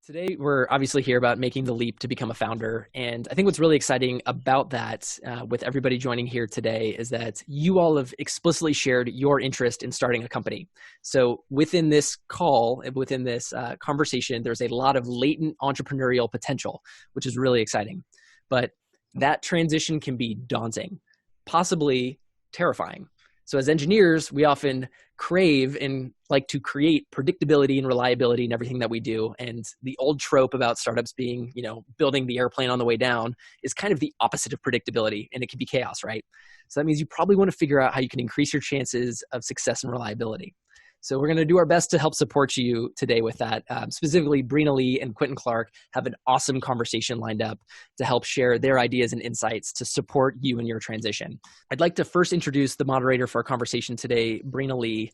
Today, we're obviously here about making the leap to become a founder. And I think what's really exciting about that with everybody joining here today is that you all have explicitly shared your interest in starting a company. So within this call, within this conversation, there's a lot of latent entrepreneurial potential, which is really exciting. But that transition can be daunting, possibly terrifying. So as engineers, we often crave and like to create predictability and reliability in everything that we do. And the old trope about startups being, building the airplane on the way down is kind of the opposite of predictability, and it can be chaos, right? So that means you probably want to figure out how you can increase your chances of success and reliability. So we're going to do our best to help support you today with that. Specifically, Brina Lee and Quentin Clark have an awesome conversation lined up to help share their ideas and insights to support you in your transition. I'd like to first introduce the moderator for our conversation today, Brina Lee.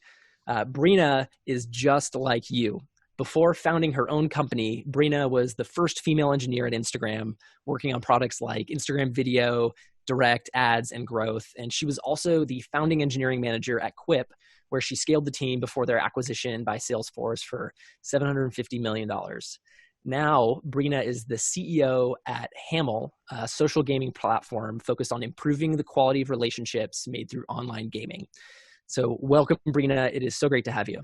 Brina is just like you. Before founding her own company, Brina was the first female engineer at Instagram, working on products like Instagram video, direct ads, and growth. And she was also the founding engineering manager at Quip, where she scaled the team before their acquisition by Salesforce for $750 million. Now, Brina is the CEO at Hamel, a social gaming platform focused on improving the quality of relationships made through online gaming. So welcome, Brina. It is so great to have you.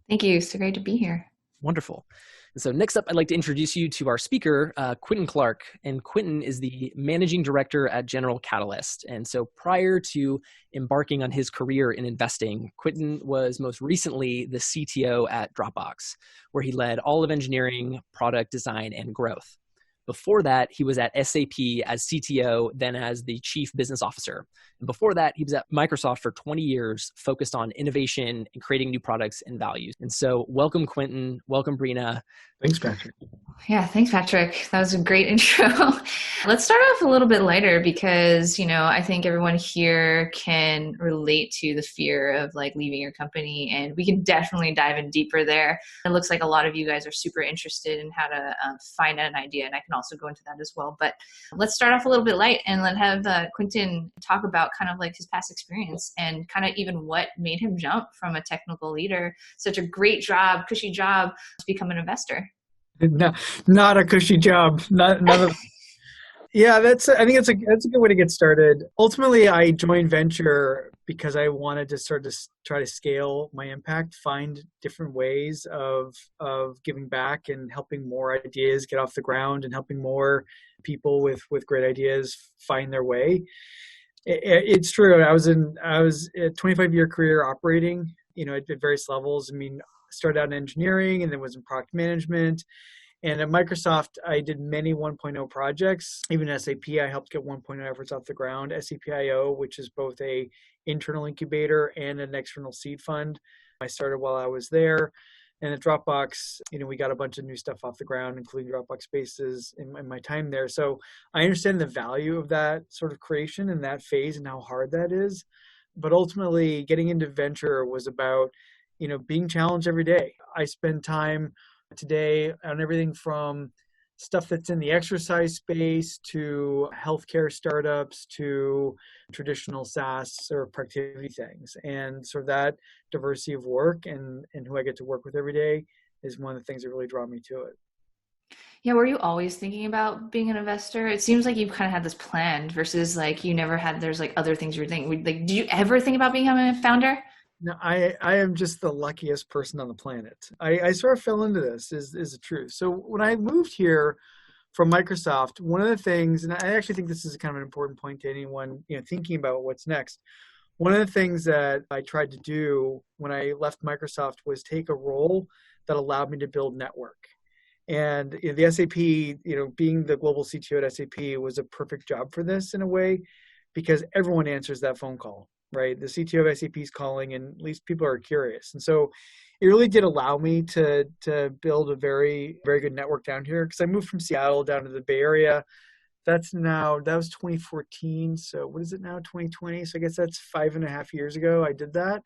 Thank you. So great to be here. Wonderful. And so next up, I'd like to introduce you to our speaker, Quentin Clark. And Quentin is the managing director at General Catalyst. And so prior to embarking on his career in investing, Quentin was most recently the CTO at Dropbox, where he led all of engineering, product design, and growth. Before that, he was at SAP as CTO, then as the chief business officer. And before that, he was at Microsoft for 20 years, focused on innovation and creating new products and values. And so welcome, Quentin. Welcome, Brina. Thanks, Patrick. Yeah, thanks, Patrick. That was a great intro. Let's start off a little bit lighter because, I think everyone here can relate to the fear of leaving your company, and we can definitely dive in deeper there. It looks like a lot of you guys are super interested in how to find out an idea, and I can also go into that as well. But let's start off a little bit light and have Quentin talk about kind of his past experience and kind of even what made him jump from a technical leader, such a great job, cushy job, to become an investor. No, not a cushy job. Yeah, I think that's a good way to get started. Ultimately, I joined venture because I wanted to try to scale my impact, find different ways of giving back and helping more ideas get off the ground and helping more people with great ideas find their way. It's true. I was a 25-year career operating, at various levels. Started out in engineering and then was in product management. And at Microsoft, I did many 1.0 projects. Even at SAP, I helped get 1.0 efforts off the ground. SAP.io, which is both a internal incubator and an external seed fund. I started while I was there. And at Dropbox, we got a bunch of new stuff off the ground, including Dropbox Spaces in my time there. So I understand the value of that sort of creation and that phase and how hard that is. But ultimately, getting into venture was about being challenged every day. I spend time today on everything from stuff that's in the exercise space to healthcare startups to traditional SaaS or productivity things. And so that diversity of work and who I get to work with every day is one of the things that really draw me to it. Yeah, were you always thinking about being an investor? It seems like you've kind of had this planned versus you never had, there's other things you were thinking. Did you ever think about becoming a founder? No, I am just the luckiest person on the planet. I sort of fell into this is the truth. So when I moved here from Microsoft, one of the things, and I actually think this is kind of an important point to anyone thinking about what's next. One of the things that I tried to do when I left Microsoft was take a role that allowed me to build network. And the SAP, being the global CTO at SAP was a perfect job for this in a way, because everyone answers that phone call. Right, the CTO of SAP is calling, and at least people are curious, and so it really did allow me to build a very, very good network down here. Because I moved from Seattle down to the Bay Area. That was 2014. So what is it now? 2020. So I guess that's 5.5 years ago. I did that,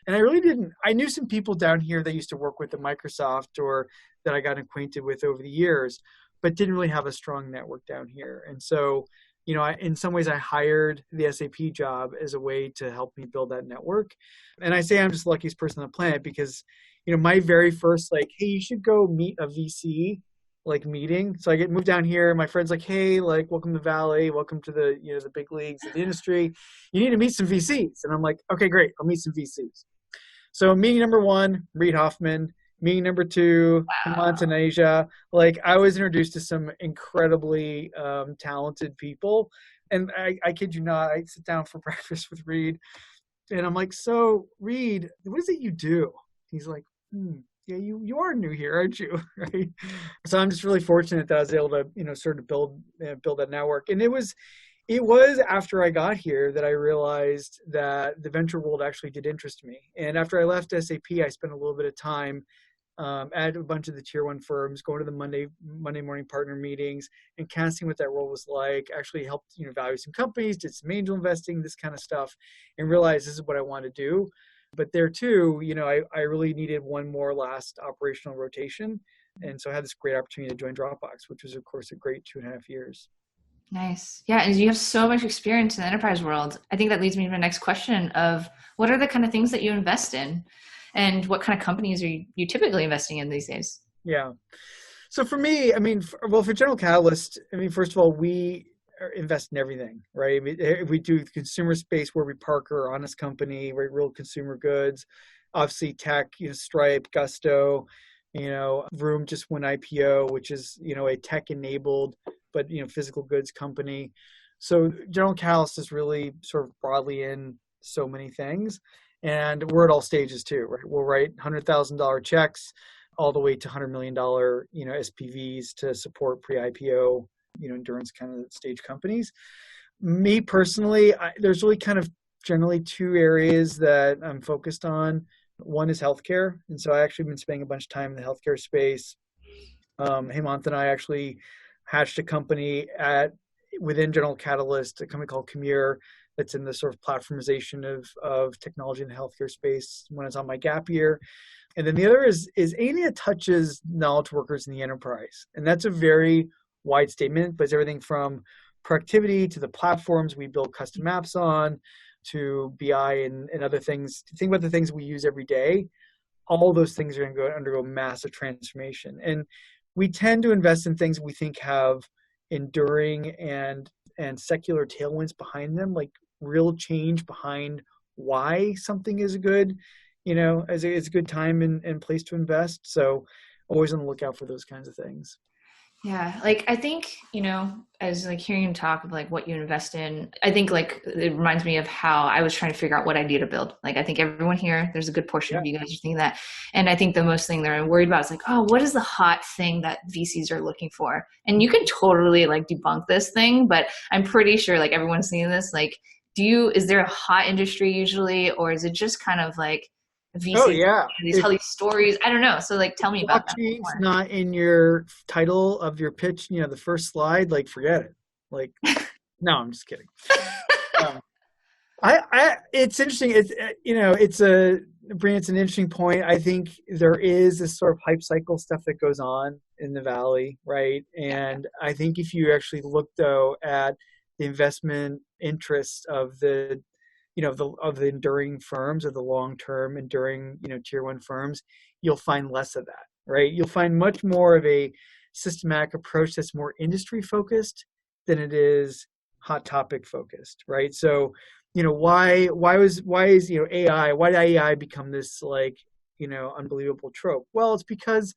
and I really didn't. I knew some people down here that used to work with at Microsoft or that I got acquainted with over the years, but didn't really have a strong network down here, and so. In some ways, I hired the SAP job as a way to help me build that network. And I say I'm just the luckiest person on the planet because, my very first, hey, you should go meet a VC like meeting. So I get moved down here. My friend's like, hey, like, welcome to Valley. Welcome to the, the big leagues of the industry. You need to meet some VCs. And I'm like, okay, great. I'll meet some VCs. So meeting number one, Reid Hoffman. Meeting number two, Asia. Like, I was introduced to some incredibly talented people. And I kid you not, I sit down for breakfast with Reid. And I'm like, so Reid, what is it you do? He's like, yeah, you are new here, aren't you? Right. So I'm just really fortunate that I was able to, sort of build that network. And it was after I got here that I realized that the venture world actually did interest me. And after I left SAP, I spent a little bit of time at a bunch of the tier one firms, going to the Monday morning partner meetings and kind of seeing what that role was like. Actually helped, value some companies, did some angel investing, this kind of stuff, and realized this is what I want to do. But there too, I really needed one more last operational rotation. And so I had this great opportunity to join Dropbox, which was, of course, a great 2.5 years. Nice. Yeah. And you have so much experience in the enterprise world. I think that leads me to the next question of what are the kind of things that you invest in and what kind of companies are you typically investing in these days? Yeah. So for me, for General Catalyst, first of all, we invest in everything, right? If we do the consumer space where we Parker, Honest Company, right, real consumer goods, obviously tech, Stripe, Gusto, Vroom just went IPO, which is, a tech-enabled, but, physical goods company. So General Catalyst is really sort of broadly in so many things. And we're at all stages too, right? We'll write $100,000 checks all the way to $100 million, SPVs to support pre-IPO, endurance kind of stage companies. Me personally, there's really kind of generally two areas that I'm focused on. One is healthcare. And so I actually been spending a bunch of time in the healthcare space. Hemant and I actually hatched a company within General Catalyst, a company called Commure, that's in the sort of platformization of technology in the healthcare space when I was on my gap year. And then the other is anything that touches knowledge workers in the enterprise. And that's a very wide statement, but it's everything from productivity to the platforms we build custom apps on to BI and other things. Think about the things we use every day. All those things are going to undergo massive transformation. And we tend to invest in things we think have enduring and secular tailwinds behind them, like real change behind why something is a good, as a good time and place to invest. So always on the lookout for those kinds of things. Yeah. Like, I think, as like hearing you talk of like what you invest in, I think like it reminds me of how I was trying to figure out what idea to build. Like, I think everyone here, there's a good portion of you guys are thinking that. And I think the most thing they're worried about is like, oh, what is the hot thing that VCs are looking for? And you can totally like debunk this thing, but I'm pretty sure like everyone's seeing this. Like, is there a hot industry usually, or is it just kind of like VC, tell these stories? I don't know. So like, tell me about that. Blockchain's not in your title of your pitch, the first slide, like forget it. Like, no, I'm just kidding. It's interesting. It's an interesting point. I think there is this sort of hype cycle stuff that goes on in the Valley, right? And I think if you actually look though at the investment interests of the of the enduring firms or the long-term enduring, tier one firms, you'll find less of that, right? You'll find much more of a systematic approach that's more industry focused than it is hot topic focused, right? So, why is AI, why did AI become this like, unbelievable trope? Well, it's because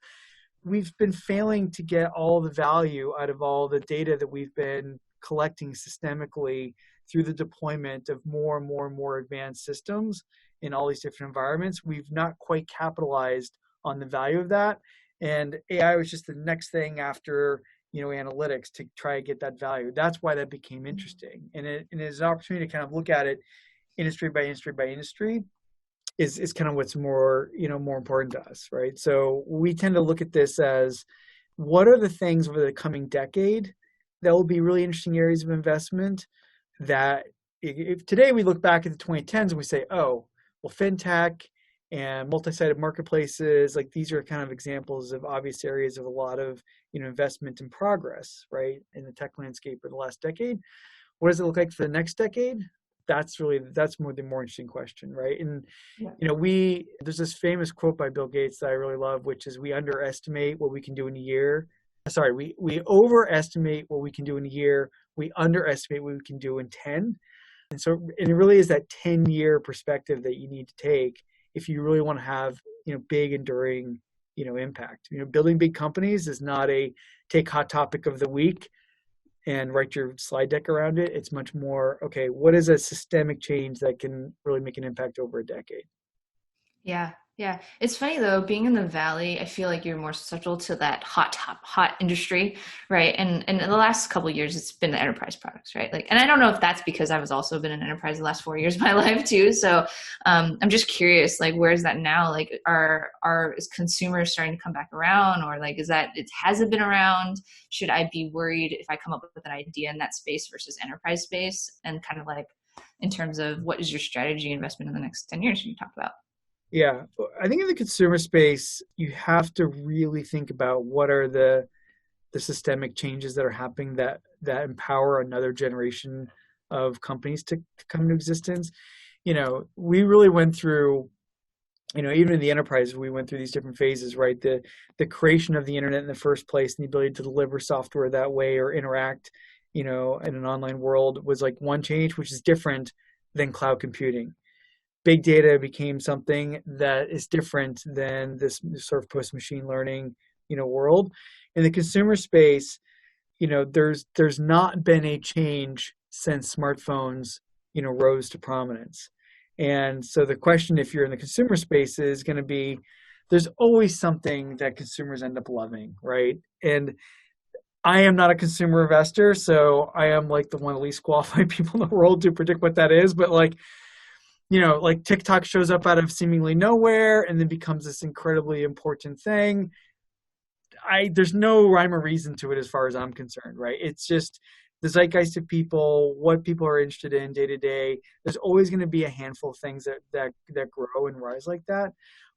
we've been failing to get all the value out of all the data that we've been collecting systemically through the deployment of more and more and more advanced systems in all these different environments. We've not quite capitalized on the value of that. And AI was just the next thing after, analytics to try to get that value. That's why that became interesting. And it is an opportunity to kind of look at it industry by industry by industry is kind of what's more, more important to us, right? So we tend to look at this as what are the things over the coming decade that will be really interesting areas of investment that if today we look back at the 2010s and we say, oh, well, fintech and multi-sided marketplaces, like these are kind of examples of obvious areas of a lot of, investment and progress, right, in the tech landscape for the last decade. What does it look like for the next decade? That's more the more interesting question, right? And, there's this famous quote by Bill Gates that I really love, which is we underestimate what we can do in a year we overestimate what we can do in a year. We underestimate what we can do in 10. And so, and it really is that 10-year perspective that you need to take if you really want to have, big enduring, impact. Building big companies is not a take hot topic of the week and write your slide deck around it. It's much more, okay, what is a systemic change that can really make an impact over a decade? Yeah. Yeah. It's funny though, being in the Valley, I feel like you're more susceptible to that hot industry, right? And in the last couple of years, it's been the enterprise products, right? Like, and I don't know if that's because I've also been in enterprise the last 4 years of my life too. So I'm just curious, like, where is that now? Like, is consumers starting to come back around, or like, has it been around? Should I be worried if I come up with an idea in that space versus enterprise space? And kind of like, in terms of what is your strategy investment in the next 10 years you talked about? Yeah, I think in the consumer space, you have to really think about what are the systemic changes that are happening that empower another generation of companies to come into existence. We really went through, even in the enterprise, we went through these different phases, right? The creation of the internet in the first place and the ability to deliver software that way or interact, in an online world was like one change, which is different than cloud computing. Big data became something that is different than this sort of post-machine learning, world. In the consumer space, there's not been a change since smartphones, rose to prominence. And so the question, if you're in the consumer space, is going to be, there's always something that consumers end up loving, right? And I am not a consumer investor, so I am like the one of the least qualified people in the world to predict what that is. But like TikTok shows up out of seemingly nowhere and then becomes this incredibly important thing. There's no rhyme or reason to it as far as I'm concerned, right? It's just the zeitgeist of people, what people are interested in day to day. There's always going to be a handful of things that grow and rise like that.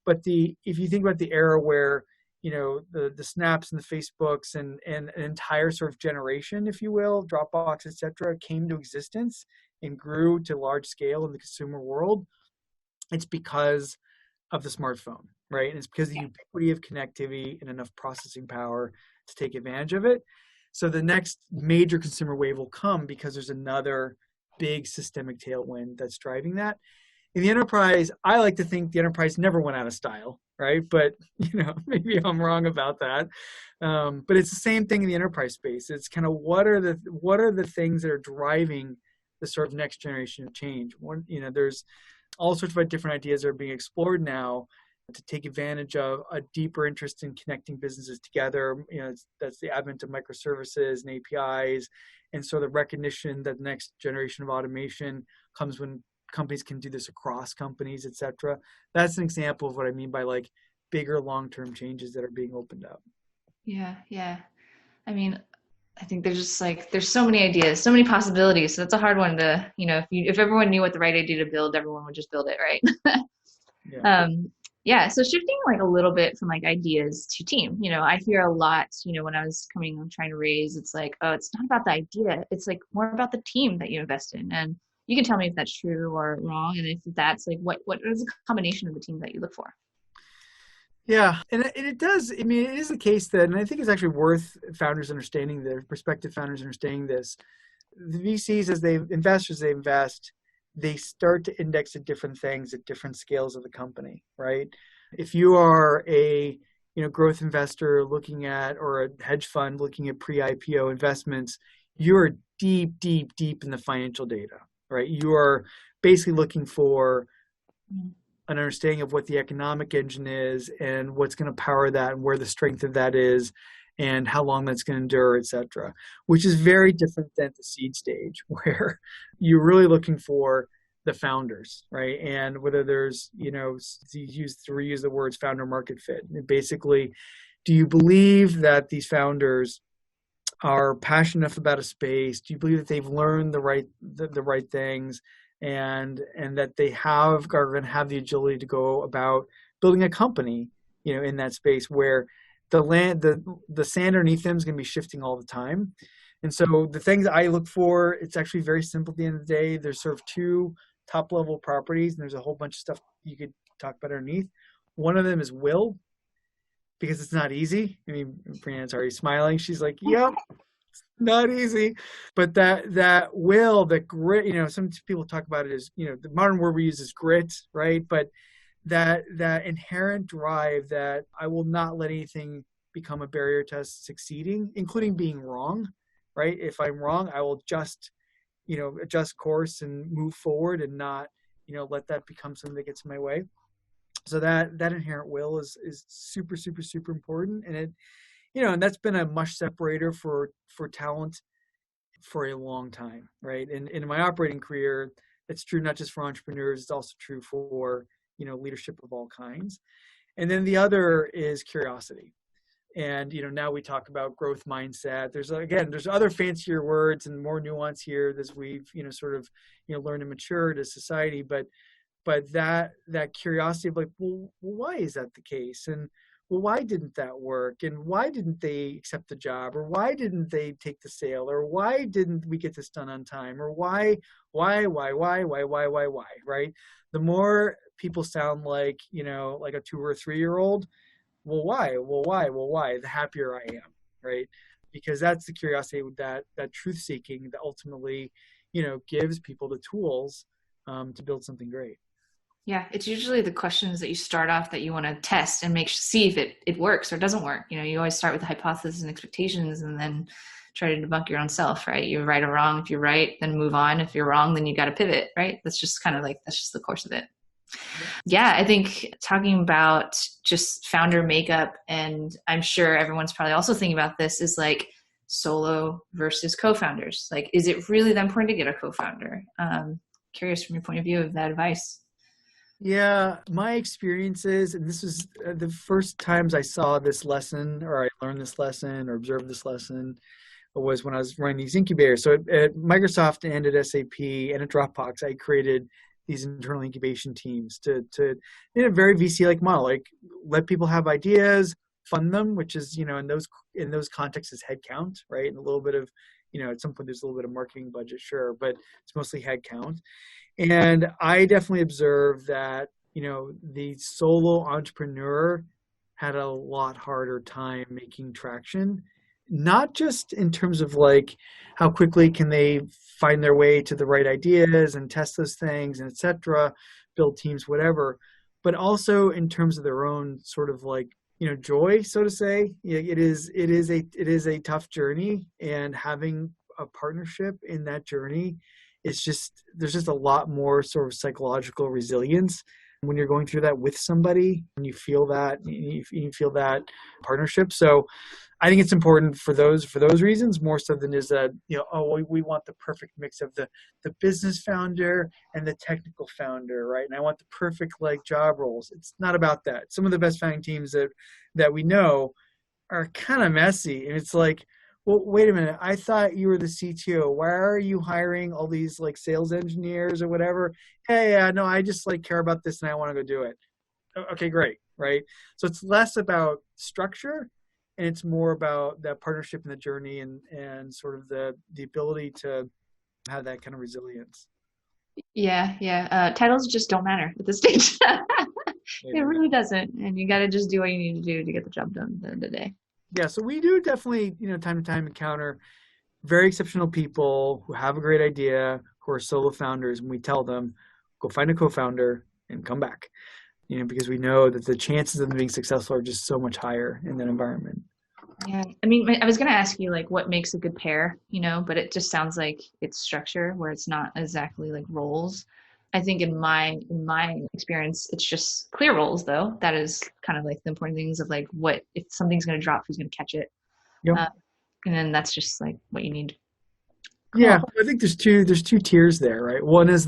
But if you think about the era where, the Snaps and the Facebooks and an entire sort of generation, if you will, Dropbox, et cetera, came to existence and grew to large scale in the consumer world, it's because of the smartphone, right? And it's because of the ubiquity of connectivity and enough processing power to take advantage of it. So the next major consumer wave will come because there's another big systemic tailwind that's driving that. In the enterprise, I like to think the enterprise never went out of style, right? But, maybe I'm wrong about that. But it's the same thing in the enterprise space. It's kind of what are the things that are driving the sort of next generation of change. There's all sorts of different ideas that are being explored now to take advantage of a deeper interest in connecting businesses together. That's the advent of microservices and APIs, and so the recognition that the next generation of automation comes when companies can do this across companies, et cetera. That's an example of what I mean by like bigger long-term changes that are being opened up. Yeah. I mean, I think there's just there's so many ideas, so many possibilities. So that's a hard one to, if everyone knew what the right idea to build, everyone would just build it, right? Yeah. So shifting a little bit from ideas to team, I hear a lot, when I was trying to raise, it's like, oh, it's not about the idea. It's more about the team that you invest in. And you can tell me if that's true or wrong. And if that's what is the combination of the team that you look for? Yeah, and it does. I mean, it is the case that, and I think it's actually worth founders understanding this, prospective founders understanding this. The VCs, as they invest, they start to index at different things at different scales of the company, right? If you are a growth investor looking at, or a hedge fund looking at pre-IPO investments, you're deep in the financial data, right? You are basically looking for an understanding of what the economic engine is and what's going to power that and where the strength of that is and how long that's going to endure, et cetera, which is very different than the seed stage where you're really looking for the founders, right? And whether there's, to reuse the words founder market fit. And basically, do you believe that these founders are passionate enough about a space? Do you believe that they've learned the right things? And that they are going to have the agility to go about building a company, in that space where the sand underneath them is going to be shifting all the time. And so the things I look for, it's actually very simple at the end of the day. There's sort of two top level properties, and there's a whole bunch of stuff you could talk about underneath. One of them is will. because it's not easy. I mean, Brina's already smiling. She's like, yep, not easy. But that will, the grit, some people talk about it as, the modern word we use is grit, right? But that inherent drive that I will not let anything become a barrier to us succeeding, including being wrong, right? If I'm wrong, I will just, adjust course and move forward and not, let that become something that gets in my way. So that inherent will is super, super, super important. And it, and that's been a much separator for talent for a long time, right? And in my operating career, it's true not just for entrepreneurs, it's also true for, leadership of all kinds. And then the other is curiosity. And, now we talk about growth mindset. There's other fancier words and more nuance here as we've, sort of, learned and matured as society. But that curiosity of like, well, why is that the case? And well, why didn't that work? And why didn't they accept the job? Or why didn't they take the sale? Or why didn't we get this done on time? Or why, right? The more people sound like, like a 2 or 3 year old, well, why? The happier I am, right? Because that's the curiosity, that truth seeking that ultimately, gives people the tools to build something great. Yeah, it's usually the questions that you start off that you want to test and see if it works or doesn't work. You always start with the hypothesis and expectations and then try to debunk your own self, right? You're right or wrong. If you're right, then move on. If you're wrong, then you got to pivot, right? That's just the course of it. Yeah, I think talking about just founder makeup, and I'm sure everyone's probably also thinking about this, is like solo versus co-founders. Like, is it really that important to get a co-founder? Curious from your point of view of that advice. Yeah, my experiences, and this was the first times I saw this lesson, or I learned this lesson, or observed this lesson, was when I was running these incubators. So at Microsoft and at SAP and at Dropbox, I created these internal incubation teams to in a very VC-like model, like let people have ideas, fund them, which is, in those contexts is headcount, right? And a little bit of, at some point there's a little bit of marketing budget, sure, but it's mostly headcount. And I definitely observed that, the solo entrepreneur had a lot harder time making traction, not just in terms of like how quickly can they find their way to the right ideas and test those things and et cetera, build teams, whatever, but also in terms of their own sort of like, joy, so to say. It is a tough journey, and having a partnership in that journey, there's just a lot more sort of psychological resilience when you're going through that with somebody, and you feel that partnership. So I think it's important for those reasons, more so than is that, we want the perfect mix of the business founder and the technical founder, right? And I want the perfect like job roles. It's not about that. Some of the best founding teams that we know are kind of messy, and it's like, well, wait a minute. I thought you were the CTO. Why are you hiring all these like sales engineers or whatever? Hey, no, I just like care about this and I want to go do it. Okay, great, right? So it's less about structure, and it's more about that partnership in the journey and sort of the ability to have that kind of resilience. Yeah. Titles just don't matter at this stage. It really doesn't. And you got to just do what you need to do to get the job done at the end of the day. Yeah, so we do definitely, time to time encounter very exceptional people who have a great idea, who are solo founders, and we tell them, go find a co-founder and come back, because we know that the chances of them being successful are just so much higher in that environment. Yeah, I mean, I was going to ask you like what makes a good pair, but it just sounds like it's structure where it's not exactly like roles. I think in my experience, it's just clear roles though. That is kind of like the important things of like what if something's going to drop, who's going to catch it. Yep. And then that's just like what you need. Cool. Yeah, I think there's two tiers there, right? One is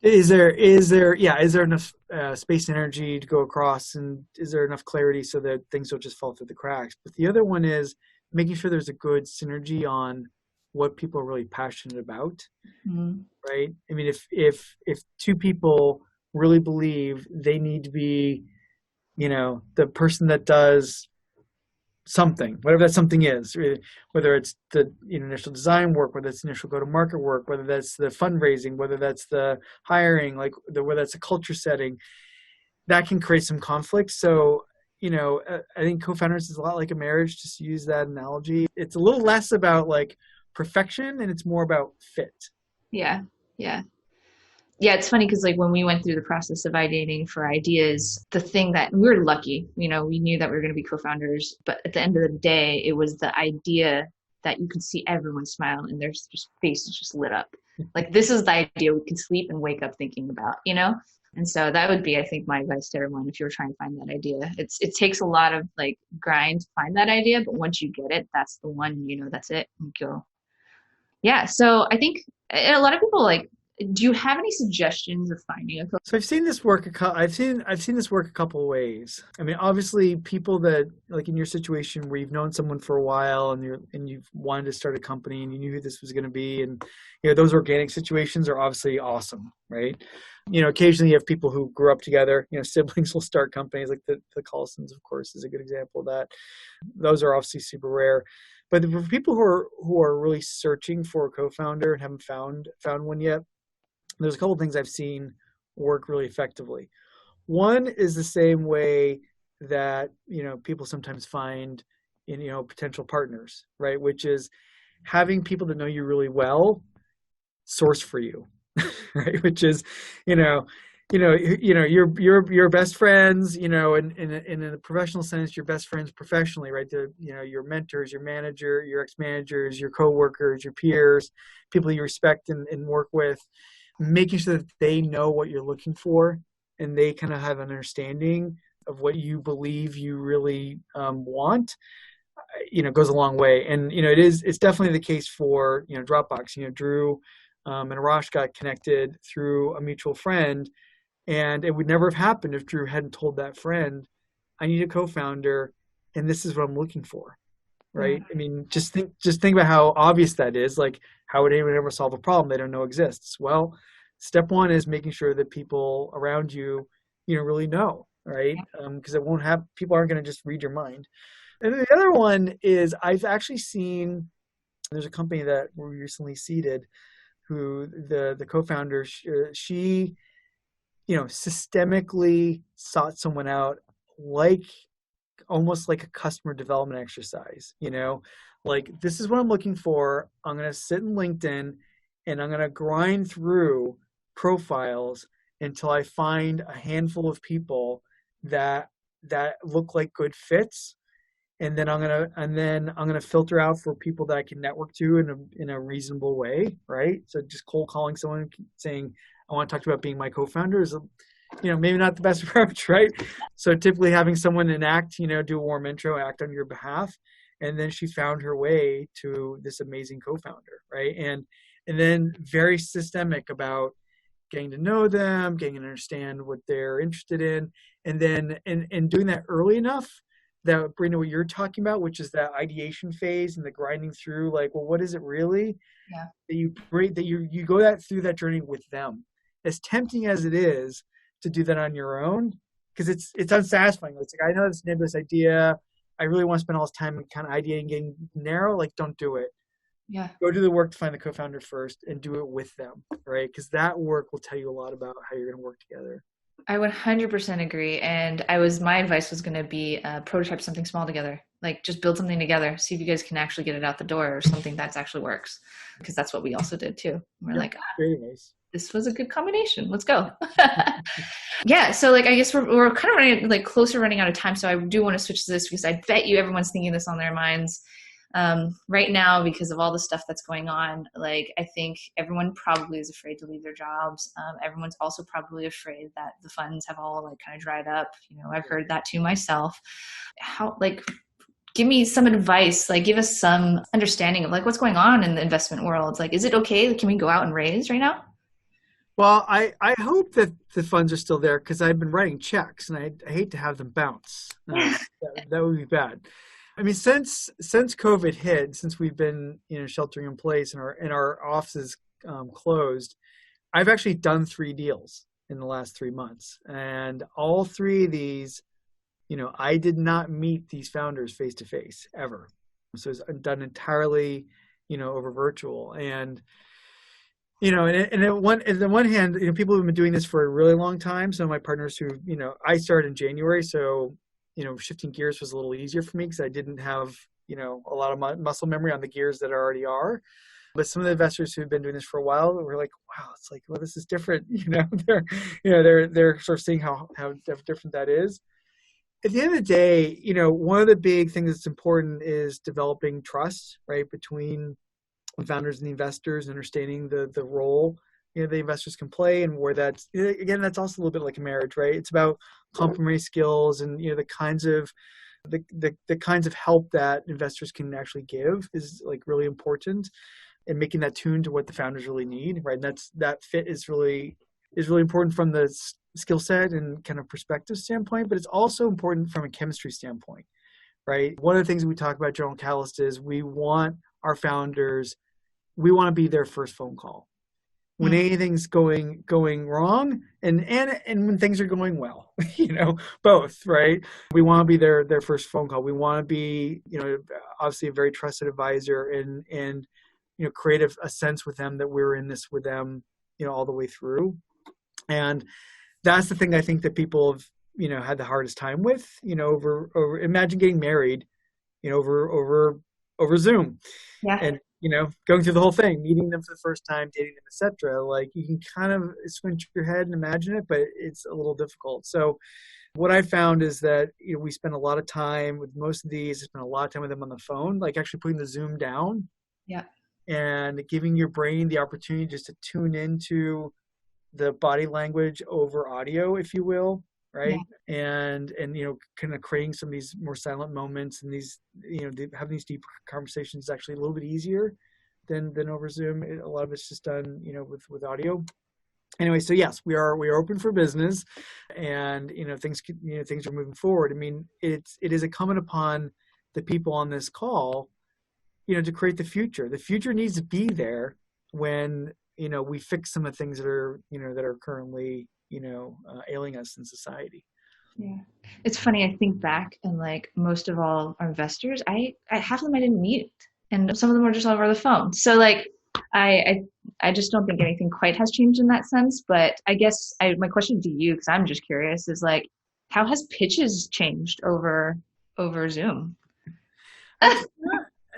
is there enough space and energy to go across, and is there enough clarity so that things don't just fall through the cracks? But the other one is making sure there's a good synergy on what people are really passionate about, right? I mean, if two people really believe they need to be, the person that does something, whatever that something is, whether it's the initial design work, whether it's initial go-to-market work, whether that's the fundraising, whether that's the hiring, whether that's a culture setting, that can create some conflict. So, I think co-founders is a lot like a marriage, just to use that analogy. It's a little less about like perfection and it's more about fit. Yeah. Yeah. Yeah, it's funny because like when we went through the process of ideating for ideas, the thing that we were lucky, we knew that we were going to be co-founders, but at the end of the day, it was the idea that you could see everyone smile and their just faces just lit up. Like this is the idea we could sleep and wake up thinking about. And so that would be, I think, my advice to everyone if you were trying to find that idea. It takes a lot of like grind to find that idea, but once you get it, that's the one, that's it. And go. Yeah. So I think a lot of people like, do you have any suggestions of finding a co? So I've seen this work. I've seen this work a couple of ways. I mean, obviously, people that like in your situation where you've known someone for a while and you've wanted to start a company and you knew who this was going to be, and those organic situations are obviously awesome, right? Occasionally you have people who grew up together. Siblings will start companies, like the Collisons, of course, is a good example of that. Those are obviously super rare. But for people who are really searching for a co-founder and haven't found one yet, there's a couple of things I've seen work really effectively. One is the same way that, people sometimes find in, potential partners, right? Which is having people that know you really well source for you, right? Which is, your best friends, in a professional sense, your best friends professionally, right? Your mentors, your manager, your ex-managers, your coworkers, your peers, people you respect and work with. Making sure that they know what you're looking for and they kind of have an understanding of what you believe you really want, goes a long way. And, it's definitely the case for, Dropbox. Drew and Arash got connected through a mutual friend, and it would never have happened if Drew hadn't told that friend, I need a co-founder and this is what I'm looking for. Right. I mean, just think about how obvious that is. Like, how would anyone ever solve a problem they don't know exists? Well, step one is making sure that people around you, really know, right? Because people aren't going to just read your mind. And then the other one is I've actually seen, there's a company that we recently seeded who the co-founder, she, systemically sought someone out almost like a customer development exercise, like this is what I'm looking for. I'm going to sit in LinkedIn and I'm going to grind through profiles until I find a handful of people that look like good fits. And then I'm going to filter out for people that I can network to in a reasonable way. Right. So just cold calling someone saying, I want to talk to you about being my co-founder is maybe not the best approach, right? So typically having someone enact, do a warm intro, act on your behalf. And then she found her way to this amazing co-founder, right? And then very systemic about getting to know them, getting to understand what they're interested in. And then, and doing that early enough that, Brina, what you're talking about, which is that ideation phase and the grinding through, like, well, what is it really? Yeah. That you go through that journey with them. As tempting as it is, to do that on your own, because it's unsatisfying. It's like, I know this idea, I really want to spend all this time kind of ideating, getting narrow. Like, don't do it. Yeah. Go do the work to find the co-founder first and do it with them, right? Because that work will tell you a lot about how you're going to work together. I 100% agree. And my advice was going to be prototype something small together. Like, just build something together, see if you guys can actually get it out the door or something that actually works. Because that's what we also did too. We're like, very nice. This was a good combination. Let's go. Yeah. So like, I guess we're kind of running out of time. So I do want to switch to this because I bet you everyone's thinking this on their minds right now because of all the stuff that's going on. Like, I think everyone probably is afraid to leave their jobs. Everyone's also probably afraid that the funds have all like kind of dried up. I've heard that too myself. Give me some advice, like give us some understanding of like what's going on in the investment world. Like, is it okay? Can we go out and raise right now? Well, I hope that the funds are still there because I've been writing checks and I hate to have them bounce. That would be bad. I mean, since COVID hit, since we've been sheltering in place and our offices closed, I've actually done 3 deals in the last 3 months, and all 3 of these, I did not meet these founders face to face ever. So it's done entirely, over virtual. And and on the one hand, people have been doing this for a really long time. So my partners who, I started in January, so shifting gears was a little easier for me because I didn't have, a lot of muscle memory on the gears that already are. But some of the investors who've been doing this for a while were like, wow, it's like, well, this is different. They're sort of seeing how different that is. At the end of the day, one of the big things that's important is developing trust, right, between the founders and the investors, understanding the role the investors can play, and where that's also a little bit like a marriage, right? It's about complementary skills, and the kinds of the kinds of help that investors can actually give is like really important, and making that tuned to what the founders really need, right? And that fit is really important from the skill set and kind of perspective standpoint, but it's also important from a chemistry standpoint, right? One of the things we talk about at General Catalyst is we want our founders, we want to be their first phone call when anything's going wrong, and when things are going well, both, right? We want to be their first phone call. We want to be, obviously a very trusted advisor, and create a sense with them that we're in this with them, all the way through. And that's the thing I think that people have, had the hardest time with, over imagine getting married, over Zoom. Yeah. And, going through the whole thing, meeting them for the first time, dating them, etc. Like, you can kind of squint your head and imagine it, but it's a little difficult. So what I found is that, we spend a lot of time with most of these, I spend a lot of time with them on the phone, like actually putting the Zoom down. Yeah. And giving your brain the opportunity just to tune into the body language over audio, if you will, right? Yeah. And kind of creating some of these more silent moments, and these, having these deep conversations is actually a little bit easier than over Zoom. A lot of it's just done, with audio. Anyway, so yes, we are open for business, and things are moving forward. I mean, it is incumbent upon the people on this call, to create the future. The future needs to be there when, we fix some of the things that are currently, ailing us in society. Yeah. It's funny. I think back, and like most of all our investors, I half of them I didn't meet, and some of them were just over the phone. So like, I just don't think anything quite has changed in that sense. But I guess my question to you, because I'm just curious, is like, how has pitches changed over Zoom?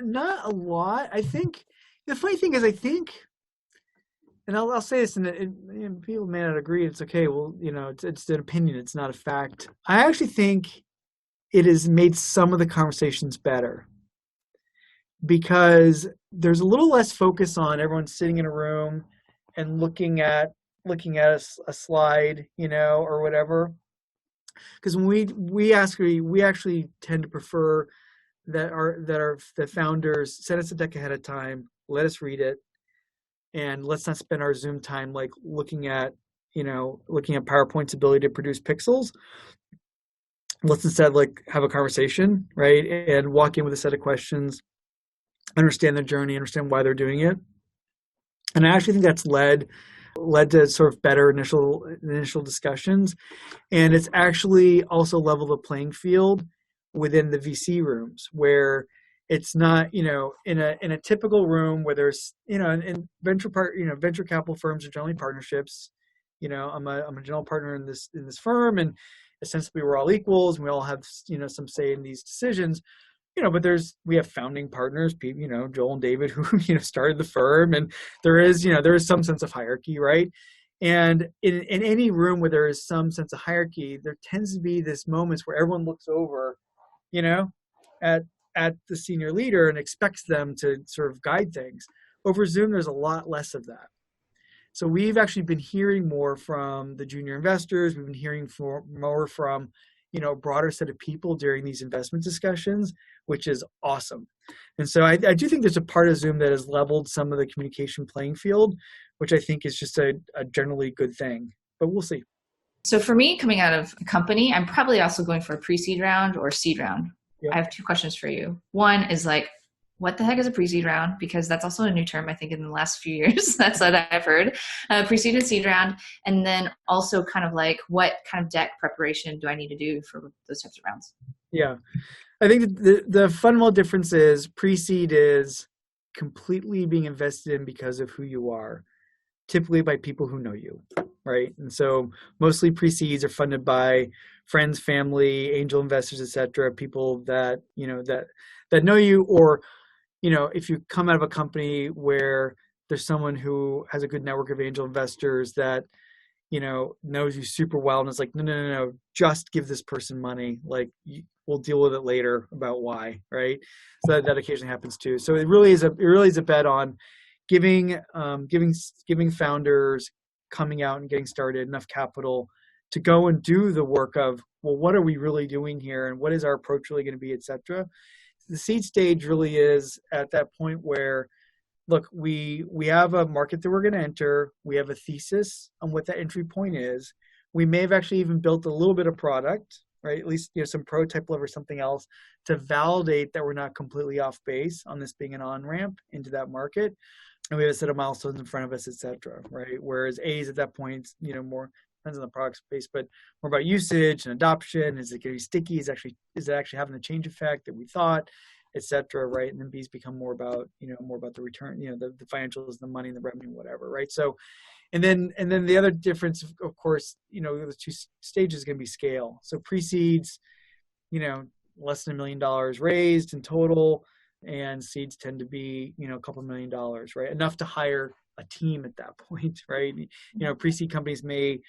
Not a lot. I think the funny thing is, and I'll say this, and people may not agree. It's okay. Well, it's an opinion. It's not a fact. I actually think it has made some of the conversations better, because there's a little less focus on everyone sitting in a room and looking at a slide, or whatever. Because when we actually tend to prefer that the founders send us a deck ahead of time, let us read it, and let's not spend our Zoom time like looking at PowerPoint's ability to produce pixels. Let's instead like have a conversation, right? And walk in with a set of questions, understand their journey, understand why they're doing it. And I actually think that's led to sort of better initial discussions. And it's actually also leveled the playing field within the VC rooms, where it's not, in a typical room where there's, in venture capital firms are generally partnerships. I'm a general partner in this firm, and essentially we're all equals, and we all have, some say in these decisions. But we have founding partners, Joel and David, who, started the firm, and there is some sense of hierarchy, right? And in any room where there is some sense of hierarchy, there tends to be this moments where everyone looks over, at the senior leader and expects them to sort of guide things. Over Zoom, there's a lot less of that. So we've actually been hearing more from the junior investors. We've been hearing more from, a broader set of people during these investment discussions, which is awesome. And so I do think there's a part of Zoom that has leveled some of the communication playing field, which I think is just a generally good thing, but we'll see. So for me, coming out of a company, I'm probably also going for a pre-seed round or seed round. Yep. I have two questions for you. One is like, what the heck is a pre-seed round? Because that's also a new term, I think, in the last few years. That's what I've heard. Pre-seed and seed round. And then also kind of like, what kind of deck preparation do I need to do for those types of rounds? Yeah. I think the fundamental difference is pre-seed is completely being invested in because of who you are, typically by people who know you, right? And so mostly pre-seeds are funded by friends, family, angel investors, etc., people that, that know you, or, if you come out of a company where there's someone who has a good network of angel investors that, knows you super well and is like, no, just give this person money. Like, we'll deal with it later about why, right? So that occasionally happens too. So it really is a bet on giving founders coming out and getting started enough capital to go and do the work of, well, what are we really doing here, and what is our approach really going to be, etc. The seed stage really is at that point where, look, we have a market that we're going to enter. We have a thesis on what that entry point is. We may have actually even built a little bit of product, right? At least some prototype level or something else to validate that we're not completely off base on this being an on-ramp into that market. And we have a set of milestones in front of us, et cetera, right? Whereas A's at that point, more depends on the product space, but more about usage and adoption. Is it going to be sticky? Is it actually having the change effect that we thought, et cetera, right? And then B's become more about, more about the return, the financials, the money, the revenue, whatever, right? So, and then the other difference, of course, the two stages is going to be scale. So pre-seeds, less than $1 million raised in total, and seeds tend to be, a couple $1 million, right? Enough to hire a team at that point, right? Pre-seed companies may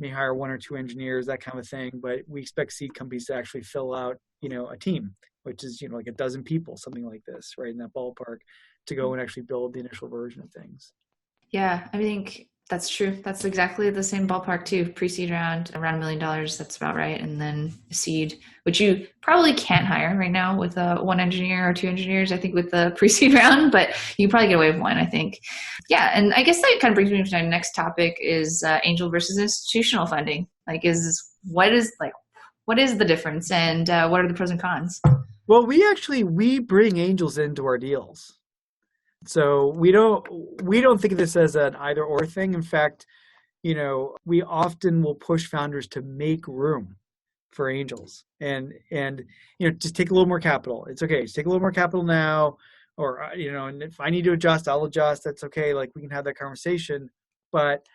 hire 1 or 2 engineers, that kind of thing, but we expect seed companies to actually fill out, a team, which is, like a dozen people, something like this, right? In that ballpark, to go and actually build the initial version of things. Yeah, I think that's true. That's exactly the same ballpark too. Pre-seed round, around $1 million. That's about right. And then seed, which you probably can't hire right now with 1 engineer or 2 engineers, I think, with the pre-seed round, but you can probably get away with 1, I think. Yeah. And I guess that kind of brings me to my next topic is angel versus institutional funding. What is the difference, and what are the pros and cons? Well, we bring angels into our deals. So we don't think of this as an either or thing. In fact, we often will push founders to make room for angels and just take a little more capital. It's okay. Just take a little more capital now, or, and if I need to adjust, I'll adjust. That's okay. Like, we can have that conversation, but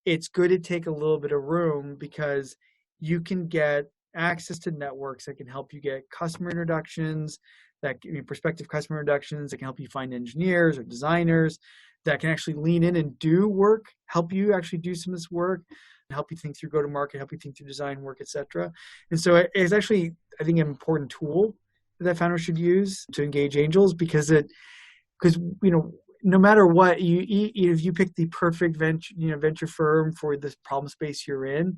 it's good to take a little bit of room because you can get access to networks that can help you get customer introductions, prospective customer introductions that can help you find engineers or designers that can actually lean in and do work, help you actually do some of this work, and help you think through go-to-market, help you think through design work, et cetera. And so it's actually, I think, an important tool that founders should use to engage angels because no matter what, if you pick the perfect venture firm for this problem space you're in,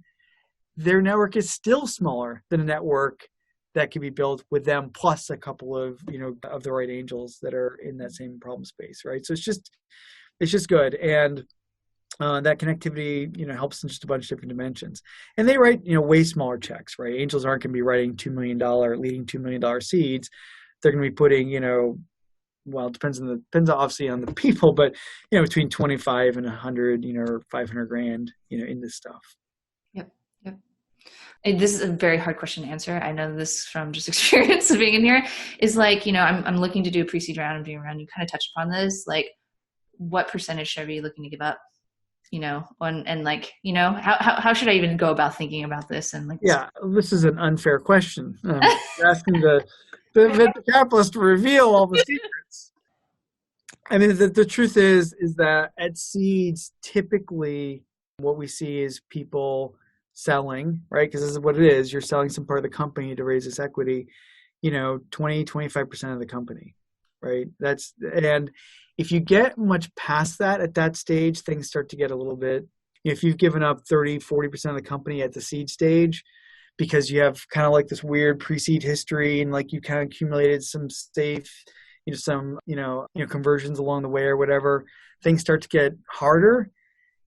their network is still smaller than a network that can be built with them plus a couple of of the right angels that are in that same problem space, right? So it's just good, and that connectivity helps in just a bunch of different dimensions. And they write way smaller checks, right? Angels aren't going to be writing $2 million, leading $2 million seeds. They're going to be putting well, it depends obviously on the people, but between 25 and 100 or 500 grand in this stuff. Yep. This is a very hard question to answer. I know this from just experience of being in here. Is like, I'm looking to do a pre-seed round and being around. You kind of touched upon this. Like, what percentage should I be looking to give up? How should I even go about thinking about this? And this is an unfair question. You're asking the capitalist to reveal all the secrets. I mean, the truth is that at seeds, typically what we see is people selling, right? Because this is what it is. You're selling some part of the company to raise this equity, 20-25% of the company, right? And if you get much past that at that stage, things start to get a little bit, if you've given up 30-40% of the company at the seed stage because you have kind of like this weird pre-seed history and like you kind of accumulated some safe, conversions along the way or whatever, things start to get harder.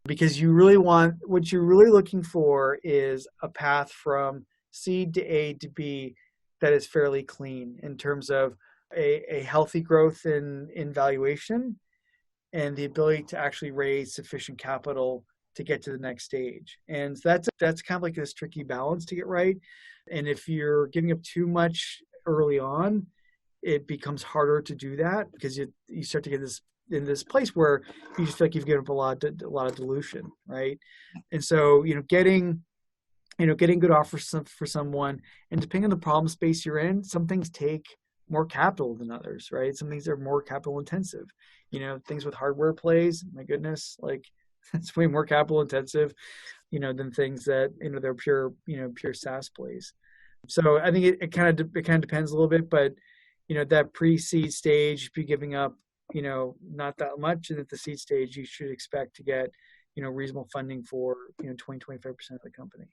Because what you're really looking for is a path from seed to A to B that is fairly clean in terms of a healthy growth in valuation and the ability to actually raise sufficient capital to get to the next stage. And that's kind of like this tricky balance to get right. And if you're giving up too much early on, it becomes harder to do that because you start to get in this place where you just feel like you've given up a lot of dilution, right? And so, getting getting good offers for someone, and depending on the problem space you're in, some things take more capital than others, right? Some things are more capital intensive. Things with hardware plays, my goodness, like it's way more capital intensive, than things that, they're pure SaaS plays. So I think it kind of depends a little bit, but that pre-seed stage, be giving up, not that much, and at the seed stage, you should expect to get, reasonable funding for 20-25% of the company.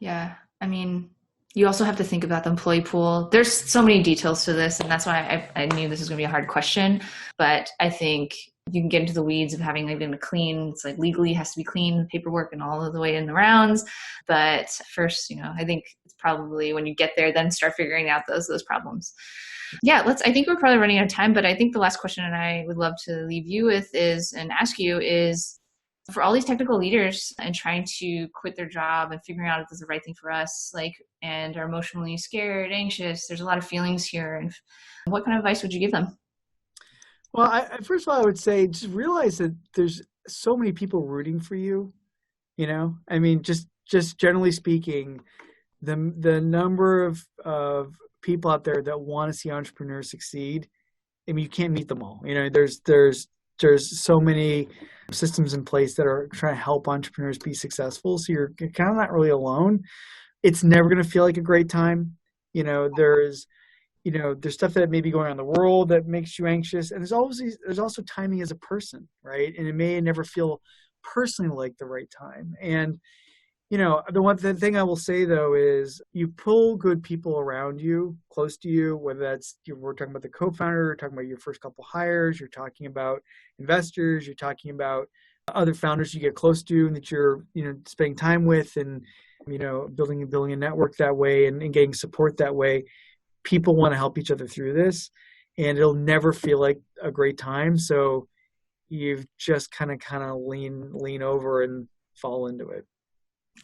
Yeah, I mean, you also have to think about the employee pool. There's so many details to this, and that's why I knew this was going to be a hard question. But I think you can get into the weeds of having like a clean, it's like legally has to be clean, paperwork and all of the way in the rounds. But first, I think it's probably when you get there, then start figuring out those problems. Yeah, I think we're probably running out of time, but I think the last question and I would love to leave you with and ask you is, for all these technical leaders and trying to quit their job and figuring out if this is the right thing for us, and are emotionally scared, anxious, there's a lot of feelings here. And what kind of advice would you give them? Well, first of all, I would say just realize that there's so many people rooting for you. I mean, just generally speaking, the number of people out there that want to see entrepreneurs succeed, I mean, you can't meet them all. There's so many systems in place that are trying to help entrepreneurs be successful. So you're kind of not really alone. It's never going to feel like a great time. There's stuff that may be going on in the world that makes you anxious. And there's also timing as a person, right? And it may never feel personally like the right time. And, the thing I will say though is you pull good people around you, close to you, whether that's, we're talking about the co-founder, you're talking about your first couple hires, you're talking about investors, you're talking about other founders you get close to and that you're, spending time with and, building a network that way and getting support that way. People want to help each other through this, and it'll never feel like a great time. So you've just kind of lean over and fall into it.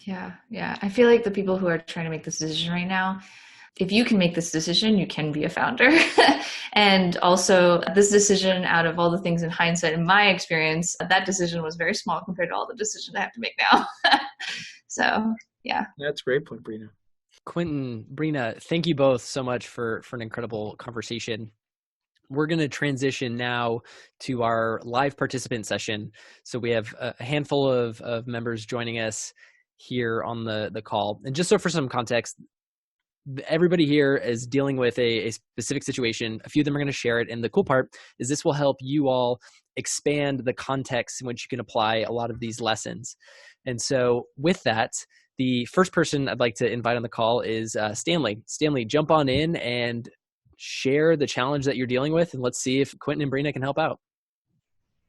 Yeah. I feel like the people who are trying to make this decision right now, if you can make this decision, you can be a founder. And also this decision, out of all the things in hindsight, in my experience, that decision was very small compared to all the decisions I have to make now. So, yeah. That's a great point, Brina. Quentin, Brina, thank you both so much for an incredible conversation. We're going to transition now to our live participant session. So we have a handful of members joining us here on the call. And just so for some context, everybody here is dealing with a specific situation. A few of them are going to share it. And the cool part is this will help you all expand the context in which you can apply a lot of these lessons. And so with that, the first person I'd like to invite on the call is Stanley. Stanley, jump on in and share the challenge that you're dealing with, and let's see if Quentin and Brina can help out.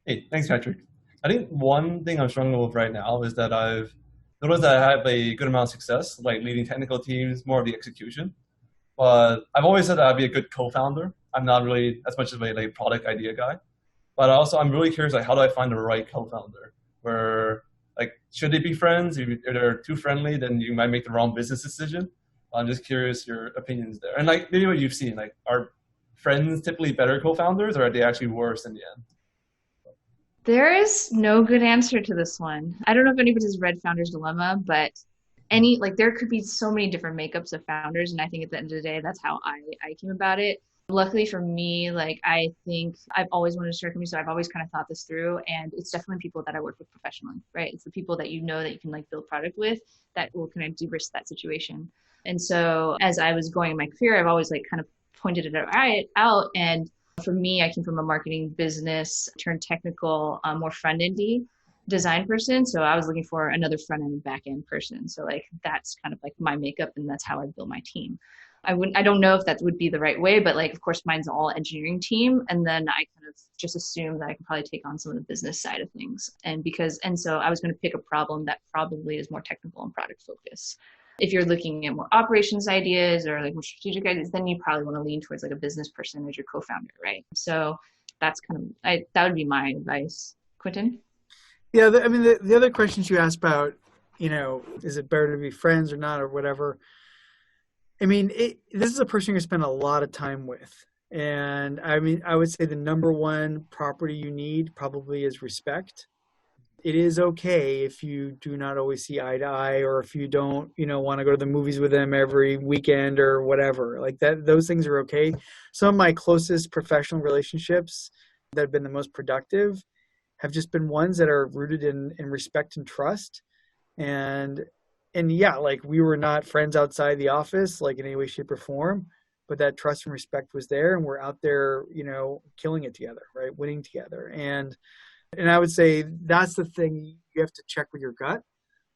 Hey, thanks, Patrick. I think one thing I'm struggling with right now is that I've noticed that I have a good amount of success, like leading technical teams, more of the execution. But I've always said that I'd be a good co-founder. I'm not really as much of a product idea guy. But also, I'm really curious, how do I find the right co-founder? Where, should they be friends? If they're too friendly, then you might make the wrong business decision. I'm just curious your opinions there. And maybe what you've seen, are friends typically better co-founders, or are they actually worse in the end? There is no good answer to this one. I don't know if anybody's read Founder's Dilemma, but there could be so many different makeups of founders. And I think at the end of the day, that's how I came about it. Luckily for me, I think I've always wanted to start a company, so I've always kind of thought this through, and it's definitely people that I work with professionally, right? It's the people that that you can build product with that will kind of de-risk that situation. And so as I was going in my career, I've always kind of pointed it out. And for me, I came from a marketing business turned technical, more front-endy design person. So I was looking for another front-end and back-end person. So that's kind of my makeup, and that's how I build my team. I don't know if that would be the right way, but of course mine's all engineering team. And then I kind of just assumed that I could probably take on some of the business side of things. And so I was going to pick a problem that probably is more technical and product focused. If you're looking at more operations ideas or more strategic ideas, then you probably want to lean towards a business person as your co-founder, right? So that's that would be my advice. Quentin? Yeah, the other questions you asked about, is it better to be friends or not or whatever? This is a person you spend a lot of time with. And I would say the number one property you need probably is respect. it is okay if you do not always see eye to eye, or if you don't, want to go to the movies with them every weekend or whatever. Like that, those things are okay. Some of my closest professional relationships that have been the most productive have just been ones that are rooted in respect and trust. And yeah, like we were not friends outside the office, like in any way, shape, or form, but that trust and respect was there, and we're out there, killing it together, right? Winning together. And I would say that's the thing you have to check with your gut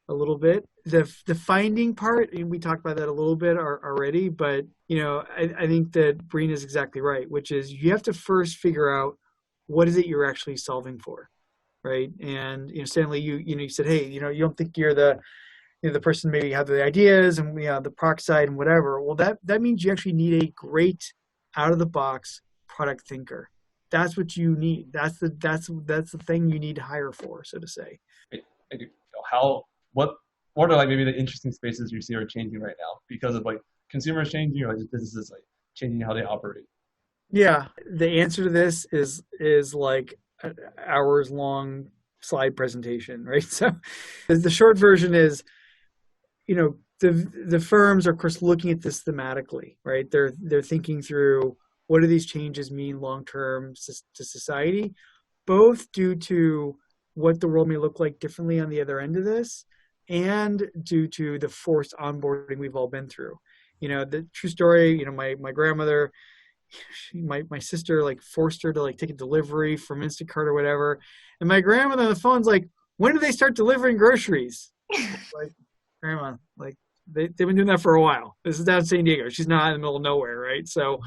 a little bit. The finding part, and we talked about that a little bit already, but I think that Brina is exactly right, which is you have to first figure out what is it you're actually solving for, right? And Stanley, you said, hey, you don't think you're the person maybe have the ideas and the product side and whatever. Well, that means you actually need a great out of the box product thinker. That's what you need. That's the thing you need to hire for, so to say. What are like maybe the interesting spaces you see are changing right now because of like consumers changing or just businesses like changing how they operate? Yeah, the answer to this is like an hours long slide presentation, right? So the short version is, the firms are of course looking at this thematically, right? They're thinking through, what do these changes mean long-term to society, both due to what the world may look like differently on the other end of this, and due to the forced onboarding we've all been through. The true story, my grandmother, my sister like forced her to like take a delivery from Instacart or whatever. And my grandmother on the phone's like, when do they start delivering groceries? Like, grandma, like they've been doing that for a while. This is down in San Diego. She's not in the middle of nowhere, right? So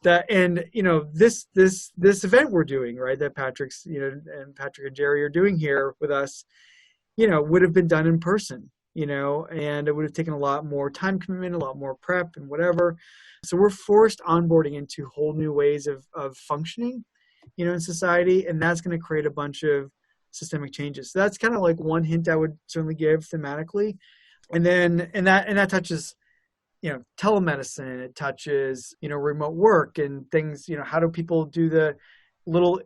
that, and this event we're doing, right, that Patrick's, and Patrick and Jerry are doing here with us, would have been done in person, and it would have taken a lot more time commitment, a lot more prep and whatever. So we're forced onboarding into whole new ways of functioning, in society, and that's going to create a bunch of systemic changes. So that's kind of like one hint I would certainly give thematically. And then, and that touches, telemedicine, it touches, remote work and things, how do people do the little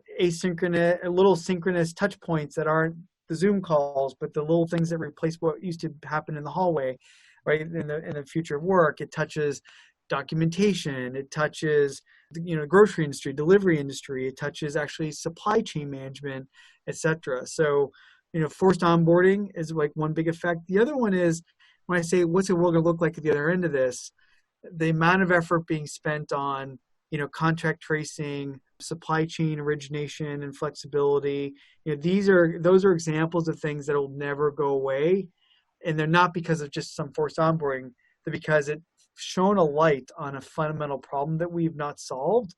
synchronous touch points that aren't the Zoom calls, but the little things that replace what used to happen in the hallway, right? In the future of work, it touches documentation, it touches, grocery industry, delivery industry, it touches actually supply chain management, etc. So, forced onboarding is like one big effect. The other one is, when I say, what's the world going to look like at the other end of this, the amount of effort being spent on, contract tracing, supply chain origination and flexibility. Those are examples of things that will never go away. And they're not because of just some forced onboarding, they're because it's shown a light on a fundamental problem that we've not solved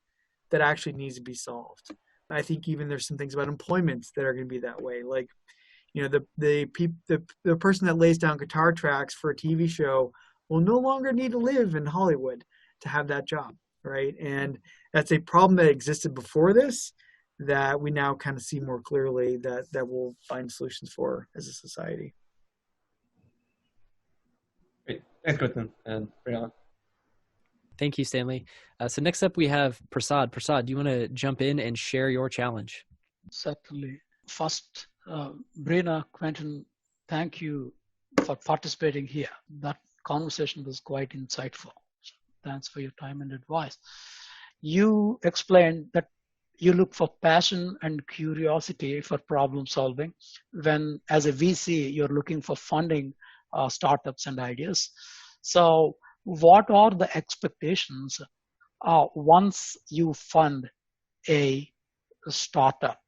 that actually needs to be solved. I think even there's some things about employment that are going to be that way. Like, the person that lays down guitar tracks for a TV show will no longer need to live in Hollywood to have that job, right? And that's a problem that existed before this that we now kind of see more clearly that we'll find solutions for as a society. Great. Thanks, Quentin and Brina. Thank you, Stanley. So next up we have Prasad. Prasad, do you want to jump in and share your challenge? Certainly. First, Brina, Quentin, thank you for participating here. That conversation was quite insightful. So thanks for your time and advice. You explained that you look for passion and curiosity for problem solving when, as a VC, you're looking for funding startups and ideas. So what are the expectations once you fund a startup?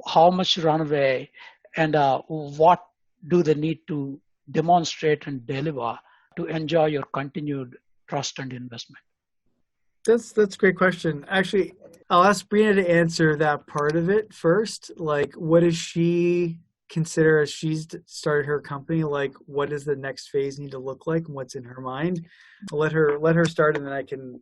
How much runway and what do they need to demonstrate and deliver to enjoy your continued trust and investment? That's a great question. Actually, I'll ask Brina to answer that part of it first. Like, what does she consider as she's started her company? Like, what does the next phase need to look like and what's in her mind? I'll let her start and then I can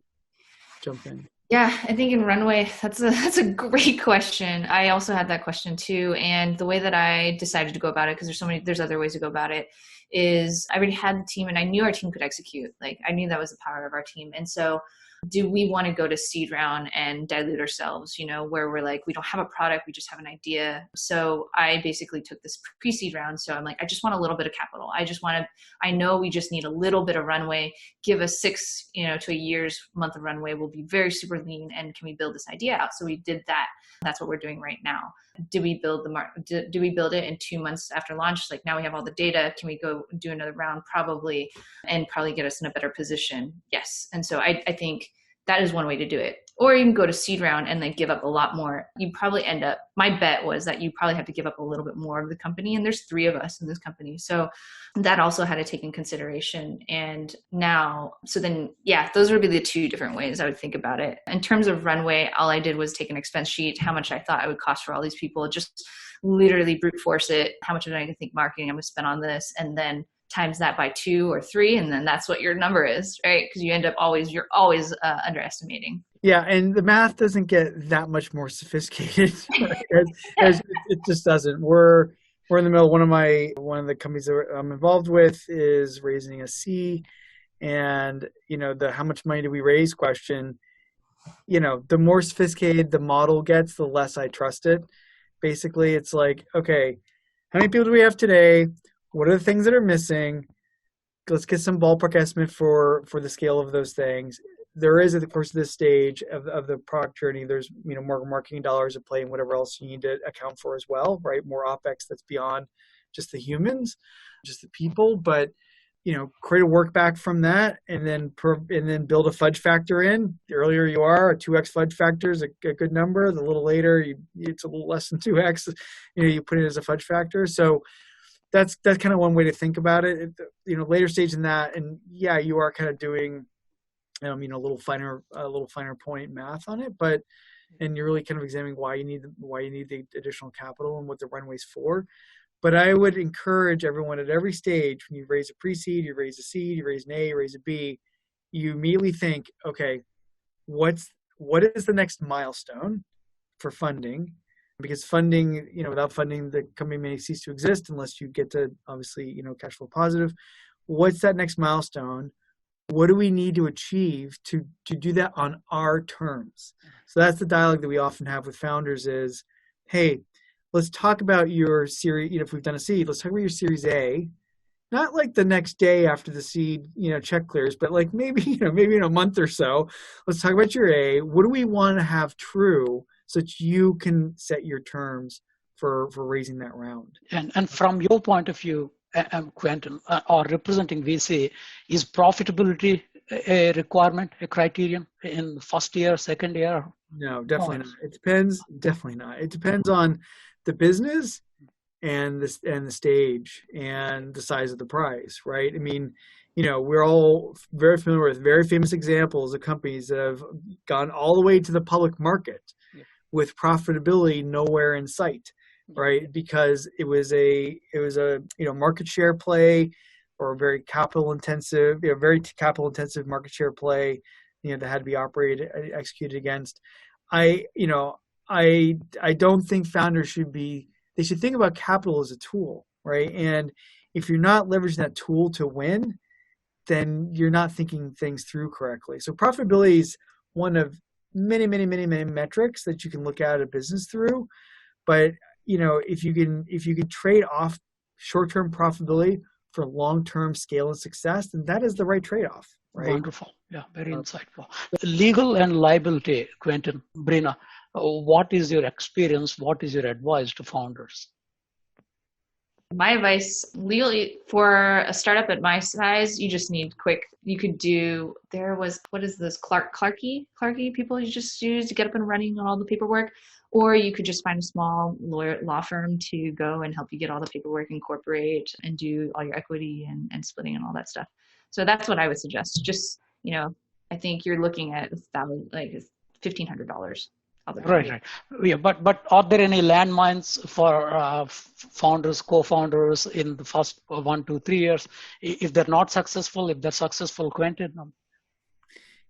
jump in. Yeah, I think in runway, that's a great question. I also had that question too. And the way that I decided to go about it, because there's other ways to go about it, is I already had the team and I knew our team could execute. Like I knew that was the power of our team. And so do we want to go to seed round and dilute ourselves, where we're like, we don't have a product, we just have an idea. So I basically took this pre-seed round. So I'm like, I just want a little bit of capital. I know we just need a little bit of runway, give us 6, to a year's month of runway. We'll be very super lean. And can we build this idea out? So we did that. That's what we're doing right now. Do we build do we build it in 2 months after launch? Like now we have all the data. Can we go do another round? Probably, and probably get us in a better position. Yes. And so I think that is one way to do it. Or you can go to seed round and then give up a lot more. You probably end up, my bet was that you probably have to give up a little bit more of the company. And there's 3 of us in this company. So that also had to take in consideration. And now, so then, yeah, those would be the 2 different ways I would think about it. In terms of runway, all I did was take an expense sheet, how much I thought it would cost for all these people, just literally brute force it. How much did I think marketing I'm going to spend on this? And then times that by 2 or 3, and then that's what your number is, right? Because you're always underestimating. Yeah, and the math doesn't get that much more sophisticated. as it just doesn't. We're in the middle. One of the companies that I'm involved with is raising a C, and the how much money do we raise question. The more sophisticated the model gets, the less I trust it. Basically, it's like, okay, how many people do we have today? What are the things that are missing? Let's get some ballpark estimate for the scale of those things. There is, of course, this stage of the product journey. There's more marketing dollars at play and whatever else you need to account for as well, right? More OpEx that's beyond just the humans, just the people. But create a work back from that, and then build a fudge factor in. The earlier you are, a 2x fudge factor is a good number. The little later, it's a little less than 2x. You put it as a fudge factor. So that's kind of one way to think about it. Later stage in that, and yeah, you are kind of doing, a little finer point math on it, and you're really kind of examining why you need the additional capital and what the runway's for. But I would encourage everyone at every stage, when you raise a pre-seed, you raise a seed, you raise an A, you raise a B, you immediately think, okay, what is the next milestone for funding? Because funding, without funding, the company may cease to exist unless you get to, obviously, cash flow positive. What's that next milestone? What do we need to achieve to do that on our terms? So that's the dialogue that we often have with founders is, hey, let's talk about your series, if we've done a seed, let's talk about your series A, not like the next day after the seed, check clears, but like maybe in a month or so, let's talk about your A. What do we want to have true so that you can set your terms for raising that round? And from your point of view, Quentin, or representing VC, is profitability a requirement, a criterion in the first year, second year? No, definitely not. It depends. Definitely not. It depends on the business and the stage and the size of the prize, right? I mean, we're all very familiar with very famous examples of companies that have gone all the way to the public market with profitability nowhere in sight, right? Because it was a market share play, or a very capital intensive market share play, that had to be executed against. I don't think founders they should think about capital as a tool, right? And if you're not leveraging that tool to win, then you're not thinking things through correctly. So profitability is one of many, many, many, many metrics that you can look at a business through. But if you can trade off short-term profitability for long-term scale and success, then that is the right trade-off, right? Wonderful. Yeah, very insightful. Legal and liability, Quentin, Brina, what is your experience? What is your advice to founders? My advice, legally, for a startup at my size, you just need what is this, Clarky people you just use to get up and running on all the paperwork. Or you could just find a small law firm to go and help you get all the paperwork, incorporate, and do all your equity and splitting and all that stuff. So that's what I would suggest. Just, I think you're looking at $1,500. Right. Yeah, but are there any landmines for founders, co-founders in the first 1 to 3 years? If they're not successful, if they're successful, Quentin?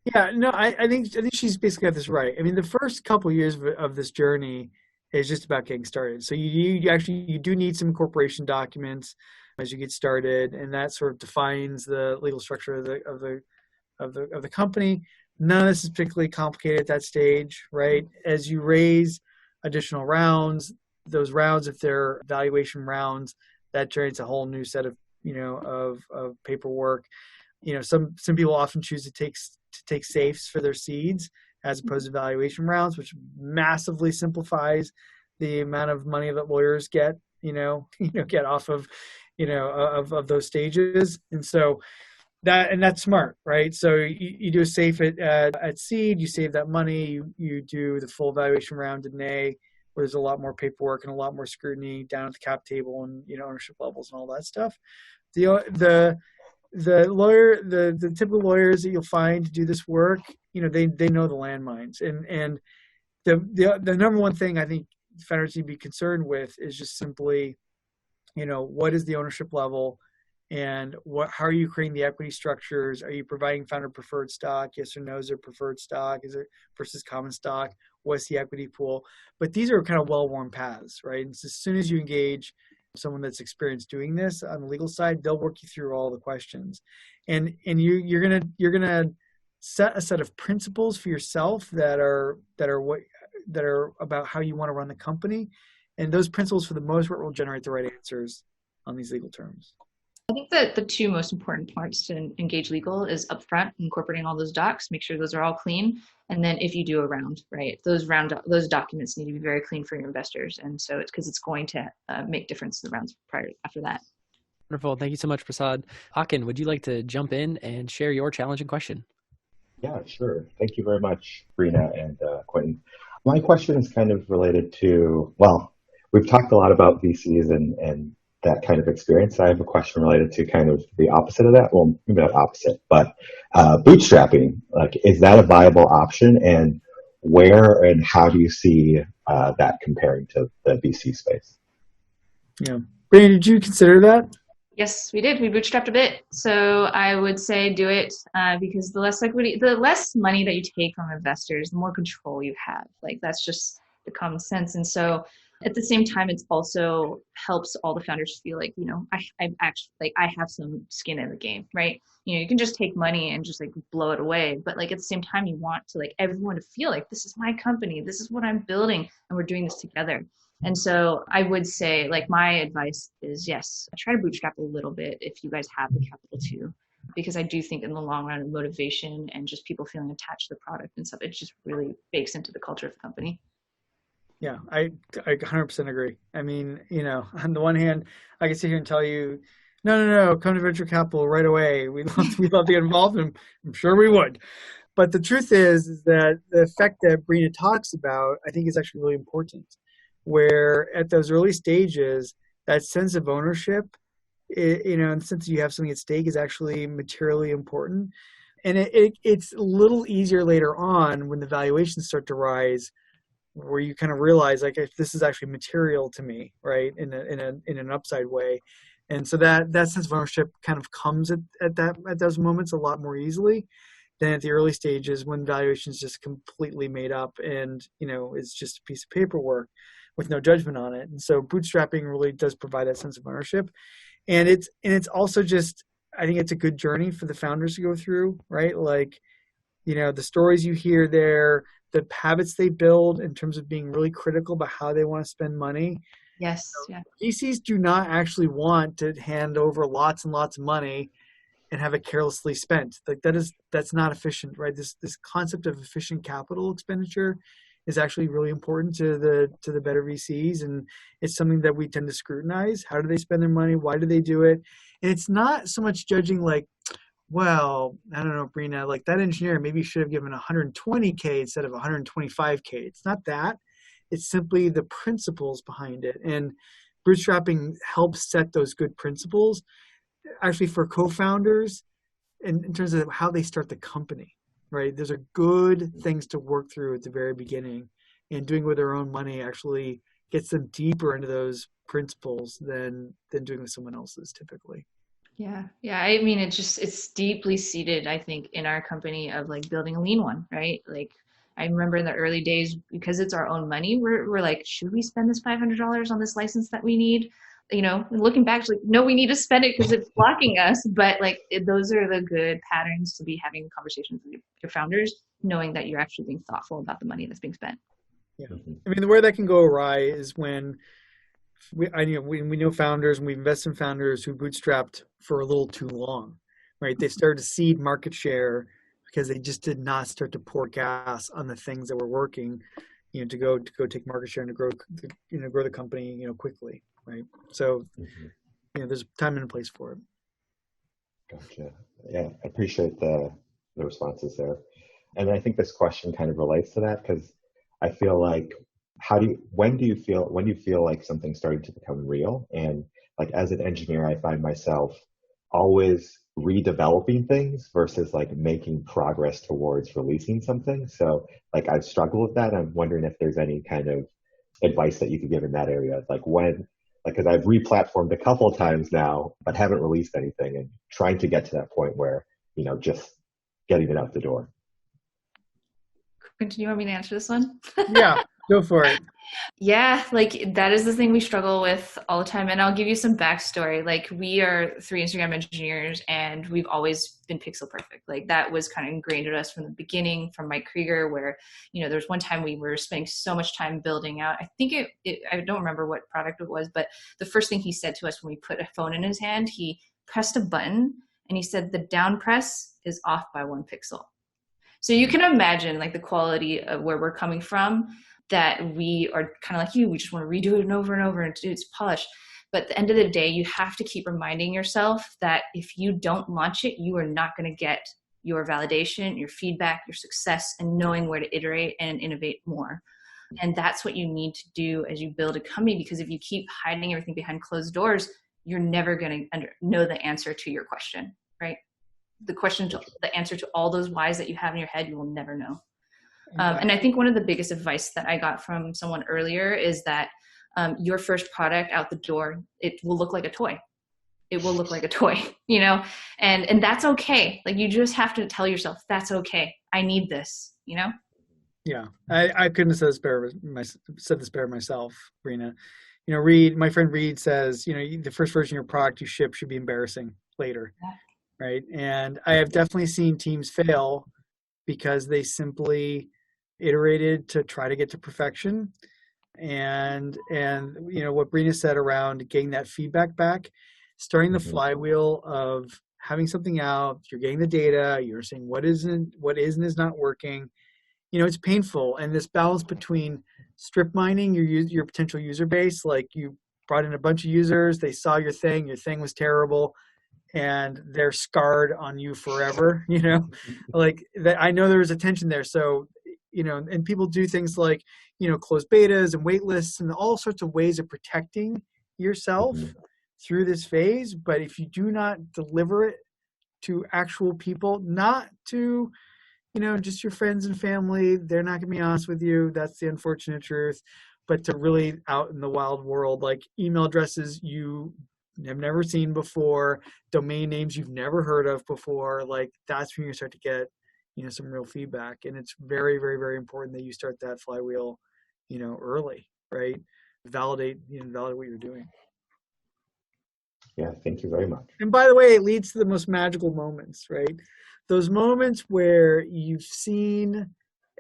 Yeah, no, I think she's basically got this right. I mean, the first couple of years of this journey is just about getting started. So you do need some incorporation documents. as you get started, and that sort of defines the legal structure of the company. None of this is particularly complicated at that stage, right? As you raise additional rounds, those rounds, if they're valuation rounds, that generates a whole new set of of paperwork. Some people often choose to take safes for their seeds as opposed to valuation rounds, which massively simplifies the amount of money that lawyers get get off of of those stages. And so that's smart, right? So you do a safe at seed, you save that money, you do the full valuation round in A, where there's a lot more paperwork and a lot more scrutiny down at the cap table and ownership levels and all that stuff. The typical lawyers that you'll find to do this work, they know the landmines, and the number one thing I think founders need to be concerned with is just simply, what is the ownership level, and how are you creating the equity structures? Are you providing founder preferred stock? Yes or no? Is there preferred stock? Is it versus common stock? What's the equity pool? But these are kind of well-worn paths, right? And so as soon as you engage someone that's experienced doing this on the legal side, they'll work you through all the questions, and you're gonna set a set of principles for yourself that are about how you want to run the company, and those principles for the most part will generate the right answers on these legal terms. I think that the two most important parts to engage legal is upfront, incorporating all those docs, make sure those are all clean. And then if you do a round, right, those documents need to be very clean for your investors. And so it's because it's going to make difference in the rounds after that. Wonderful. Thank you so much, Prasad. Akin, would you like to jump in and share your challenging question? Yeah, sure. Thank you very much, Brina and Quentin. My question is kind of related to, well, we've talked a lot about VCs and that kind of experience. I have a question related to kind of the opposite of that. Well, maybe not opposite, but bootstrapping. Like, is that a viable option? And where and how do you see that comparing to the VC space? Yeah. Brina, did you consider that? Yes, we did. We bootstrapped a bit. So I would say do it because the less money that you take from investors, the more control you have. Like, that's just the common sense. And so at the same time, it's also helps all the founders feel like, I have some skin in the game, right? You can just take money and just blow it away. But at the same time, you want to everyone to feel like this is my company, this is what I'm building, and we're doing this together. And so I would say my advice is, yes, I try to bootstrap a little bit if you guys have the capital to, because I do think in the long run, motivation and just people feeling attached to the product and stuff, it just really bakes into the culture of the company. Yeah, I 100% agree. I mean, on the one hand, I can sit here and tell you, no, come to venture capital right away. We'd love to get involved, and I'm sure we would. But the truth is that the effect that Brina talks about, I think, is actually really important. Where at those early stages, that sense of ownership, in the sense that you have something at stake, is actually materially important. And it's a little easier later on when the valuations start to rise, where you kind of realize if this is actually material to me, right, in an upside way. And so that sense of ownership kind of comes at those moments a lot more easily than at the early stages when valuation is just completely made up and it's just a piece of paperwork with no judgment on it. And so bootstrapping really does provide that sense of ownership, and it's also just, I think it's a good journey for the founders to go through, right? The stories you hear there, the habits they build in terms of being really critical about how they want to spend money. Yes. Yeah. VCs do not actually want to hand over lots and lots of money and have it carelessly spent. That's not efficient, right? This concept of efficient capital expenditure is actually really important to the better VCs, and it's something that we tend to scrutinize. How do they spend their money? Why do they do it? And it's not so much judging well, I don't know, Brina, that engineer maybe should have given 120K instead of 125K. It's not that. It's simply the principles behind it. And bootstrapping helps set those good principles, actually, for co-founders in terms of how they start the company, right? Those are good things to work through at the very beginning. And doing with their own money actually gets them deeper into those principles than doing with someone else's typically. Yeah. I mean, it's deeply seated, I think, in our company of building a lean one, right? I remember in the early days, because it's our own money, we're should we spend this $500 on this license that we need? looking back, it's like, no, we need to spend it because it's blocking us. But like, those are the good patterns to be having conversations with your founders, knowing that you're actually being thoughtful about the money that's being spent. Yeah. I mean, where that can go awry is when we know founders, and we invest in founders who bootstrapped for a little too long, right? They started to cede market share because they just did not start to pour gas on the things that were working, to go take market share and to grow the company, quickly, right? So, there's time and a place for it. Gotcha. Yeah, I appreciate the responses there. And I think this question kind of relates to that, because I feel like, when do you feel like something's starting to become real? And like, as an engineer, I find myself always redeveloping things versus like making progress towards releasing something. So like, I've struggled with that. I'm wondering if there's any kind of advice that you could give in that area. Like because I've replatformed a couple of times now, but haven't released anything, and trying to get to that point where, just getting it out the door. Quentin, you want me to answer this one? Yeah, go for it. Yeah, like that is the thing we struggle with all the time. And I'll give you some backstory. Like, we are 3 Instagram engineers, and we've always been pixel perfect. Like, that was kind of ingrained in us from the beginning, from Mike Krieger, where, there's one time we were spending so much time building out. I think I don't remember what product it was, but the first thing he said to us when we put a phone in his hand, he pressed a button and he said, the down press is off by 1 pixel. So you can imagine like the quality of where we're coming from, that we are kind of like you. We just want to redo it over and over and it's polished. But at the end of the day, you have to keep reminding yourself that if you don't launch it, you are not going to get your validation, your feedback, your success, and knowing where to iterate and innovate more. And that's what you need to do as you build a company, because if you keep hiding everything behind closed doors, you're never going to know the answer to your question, right? The answer to all those whys that you have in your head, you will never know. And I think one of the biggest advice that I got from someone earlier is that your first product out the door, it will look like a toy. It will look like a toy, and that's okay. Like, you just have to tell yourself, that's okay. I need this, Yeah, I couldn't have said this better myself, Brina. My friend Reed says, the first version of your product you ship should be embarrassing later. Yeah. Right. And I have definitely seen teams fail because they simply iterated to try to get to perfection. And what Brina said around getting that feedback back, starting the flywheel of having something out, you're getting the data, you're saying what is not working. It's painful. And this balance between strip mining your potential user base, like you brought in a bunch of users, they saw your thing was terrible, and they're scarred on you forever, like that. I know there was a tension there. So, and people do things like, close betas and wait lists and all sorts of ways of protecting yourself through this phase. But if you do not deliver it to actual people, not to, just your friends and family, they're not gonna be honest with you. That's the unfortunate truth. But to really out in the wild world, like email addresses you have never seen before, domain names you've never heard of before, like that's when you start to get, some real feedback. And it's very, very, very important that you start that flywheel, early, right? Validate what you're doing. Yeah, thank you very much. And by the way, it leads to the most magical moments, right? Those moments where you've seen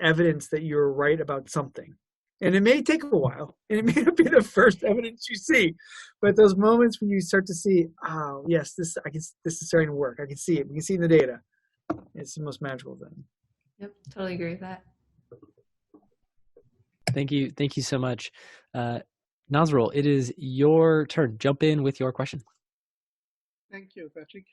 evidence that you're right about something. And it may take a while, and it may not be the first evidence you see, but those moments when you start to see, oh yes, this is starting to work. I can see it. We can see in the data. It's the most magical thing. Yep, totally agree with that. Thank you so much, Nazrul. It is your turn. Jump in with your question. Thank you, Patrick.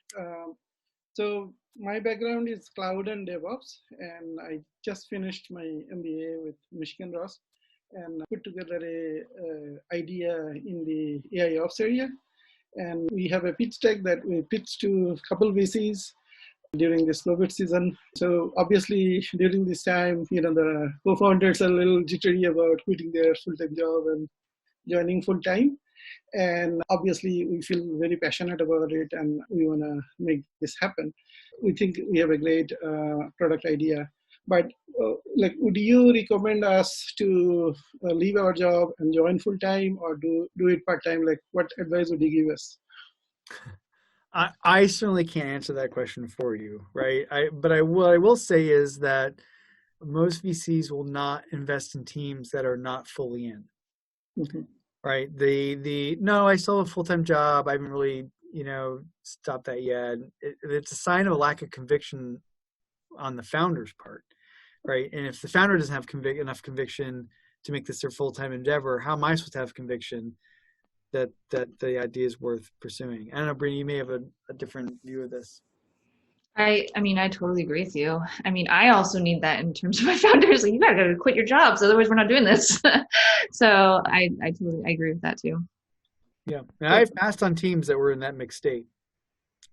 So my background is cloud and DevOps, and I just finished my MBA with Michigan Ross, and put together a idea in the AIOps area. And we have a pitch deck that we pitched to a couple VCs during this COVID season. So obviously during this time, the co-founders are a little jittery about quitting their full-time job and joining full-time. And obviously we feel very passionate about it, and we want to make this happen. We think we have a great product idea. But like, would you recommend us to leave our job and join full time, or do it part time? Like, what advice would you give us? I certainly can't answer that question for you, right? What I will say is that most VCs will not invest in teams that are not fully in. Mm-hmm. Right? No, I still have a full-time job. I haven't really, stopped that yet. It's a sign of a lack of conviction on the founder's part, right? And if the founder doesn't have enough conviction to make this their full-time endeavor, how am I supposed to have conviction that the idea is worth pursuing? I don't know, Brina, you may have a different view of this. I mean, I totally agree with you. I mean, I also need that in terms of my founders. Like, you gotta quit your jobs, otherwise we're not doing this. So I agree with that too. Yeah, and I've passed on teams that were in that mixed state.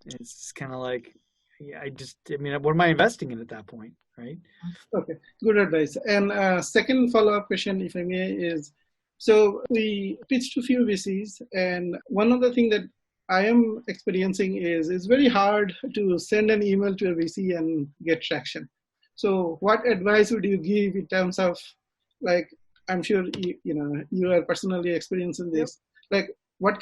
It's kind of like, what am I investing in at that point, right? Okay, good advice. And second follow-up question, if I may, is, so we pitched to few VCs, and one of the things that I am experiencing is it's very hard to send an email to a VC and get traction. So what advice would you give in terms of, like, I'm sure you are personally experiencing this. Yep. Like, what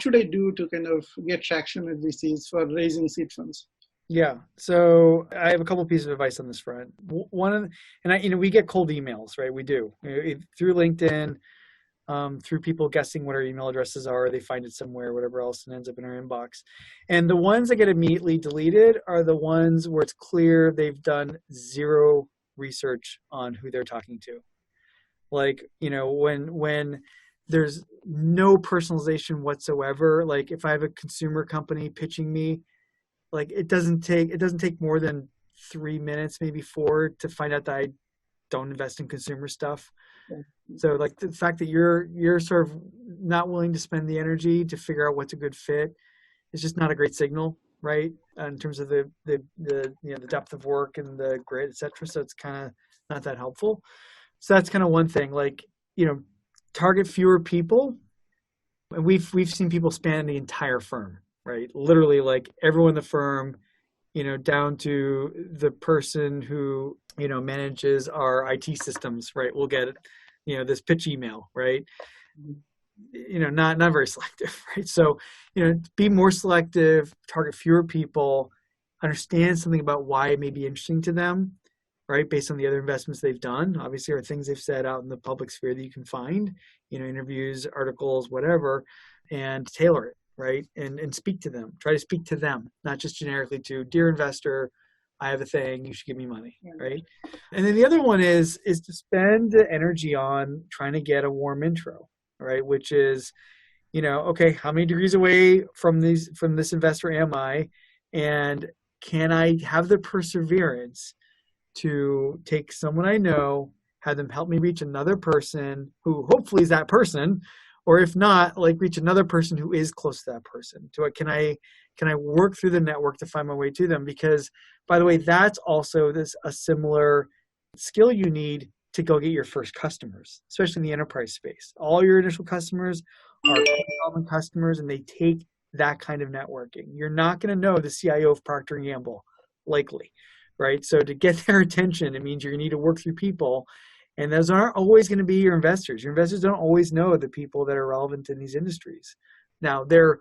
should I do to kind of get traction with VCs for raising seed funds? Yeah, so I have a couple pieces of advice on this front. We get cold emails, right? We do through LinkedIn. Through people guessing what our email addresses are, they find it somewhere, whatever else, and ends up in our inbox. And the ones that get immediately deleted are the ones where it's clear they've done zero research on who they're talking to. Like, when there's no personalization whatsoever, like if I have a consumer company pitching me, like it doesn't take more than 3 minutes, maybe 4, to find out that I don't invest in consumer stuff. So like the fact that you're sort of not willing to spend the energy to figure out what's a good fit is just not a great signal, right? In terms of the depth of work and the grit, et cetera. So it's kind of not that helpful. So that's kind of one thing. Like, target fewer people. And we've seen people span the entire firm, right? Literally, like everyone in the firm, down to the person who manages our IT systems, right? We'll get this pitch email, right? Not very selective, right? So be more selective, target fewer people, understand something about why it may be interesting to them, right? Based on the other investments they've done, obviously, or things they've said out in the public sphere that you can find, interviews, articles, whatever, and tailor it, right? And speak to them. Try to speak to them, not just generically to, dear investor, I have a thing, you should give me money, right? And then the other one is to spend the energy on trying to get a warm intro, right? Which is, okay, how many degrees away from this investor am I? And can I have the perseverance to take someone I know, have them help me reach another person who hopefully is that person, or if not, like reach another person who is close to that person. Can I work through the network to find my way to them? Because, by the way, that's also a similar skill you need to go get your first customers, especially in the enterprise space. All your initial customers are common customers, and they take that kind of networking. You're not going to know the CIO of Procter & Gamble, likely, right? So to get their attention, it means you're going to need to work through people. And those aren't always going to be your investors. Your investors don't always know the people that are relevant in these industries. Now, they're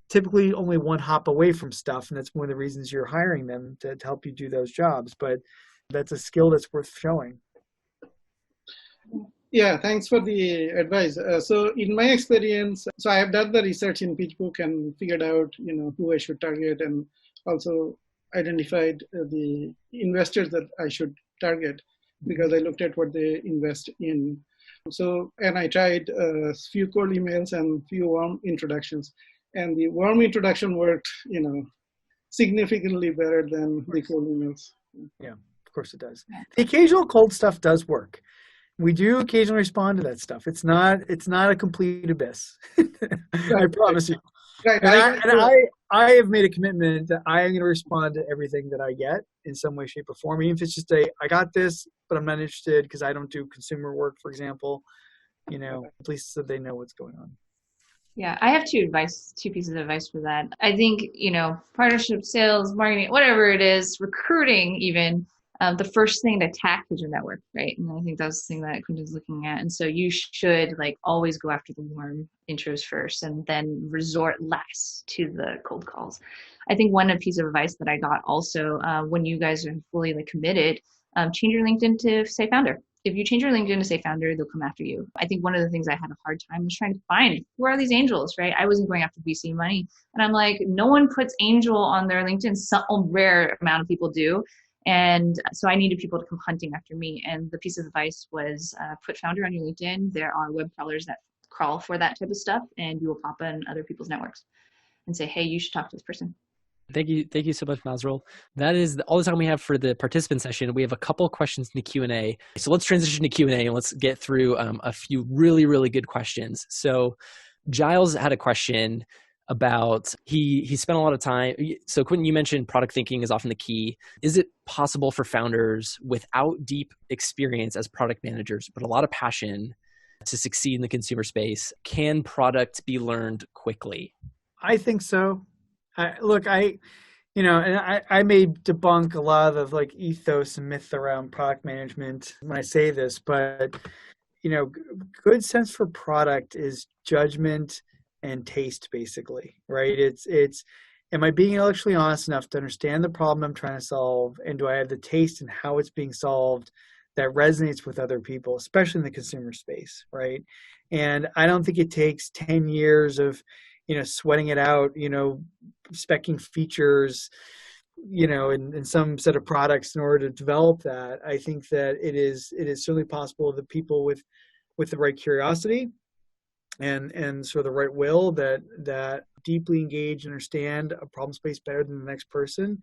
typically only one hop away from stuff, and that's one of the reasons you're hiring them to help you do those jobs. But that's a skill that's worth showing. Yeah, thanks for the advice. So in my experience, so I have done the research in PitchBook and figured out, who I should target, and also identified the investors that I should target, because I looked at what they invest in. So, and I tried a few cold emails and few warm introductions. And the warm introduction worked, significantly better than the cold emails. Yeah, of course it does. The occasional cold stuff does work. We do occasionally respond to that stuff. It's not a complete abyss. I promise you. Right. I have made a commitment that I am going to respond to everything that I get in some way, shape, or form. Even if it's just I got this, but I'm not interested because I don't do consumer work, for example. At least so they know what's going on. Yeah, I have two pieces of advice for that. I think, partnership, sales, marketing, whatever it is, recruiting even, the first thing to attack is your network, right? And I think that's the thing that Quentin's looking at. And so you should like always go after the warm intros first and then resort last to the cold calls. I think one piece of advice that I got also when you guys are fully like committed, change your LinkedIn to say founder. If you change your LinkedIn to say founder, they'll come after you. I think one of the things I had a hard time was trying to find, who are these angels, right? I wasn't going after VC money. And I'm like, no one puts angel on their LinkedIn. Some rare amount of people do. And so I needed people to come hunting after me. And the piece of advice was put founder on your LinkedIn. There are web crawlers that crawl for that type of stuff, and you will pop in other people's networks and say, hey, you should talk to this person. Thank you so much, Nazrul. That is all the time we have for the participant session. We have a couple of questions in the Q&A. So let's transition to Q&A and let's get through a few really, really good questions. So Giles had a question about, he spent a lot of time. So Quentin, you mentioned product thinking is often the key. Is it possible for founders without deep experience as product managers, but a lot of passion to succeed in the consumer space? Can product be learned quickly? I think so. I may debunk a lot of like ethos and myth around product management when I say this, but good sense for product is judgment and taste, basically, right? It's am I being intellectually honest enough to understand the problem I'm trying to solve, and do I have the taste in how it's being solved that resonates with other people, especially in the consumer space, right? And I don't think it takes 10 years of sweating it out, speccing features, in some set of products in order to develop that. I think that it is certainly possible that people with the right curiosity and sort of the right will that deeply engage and understand a problem space better than the next person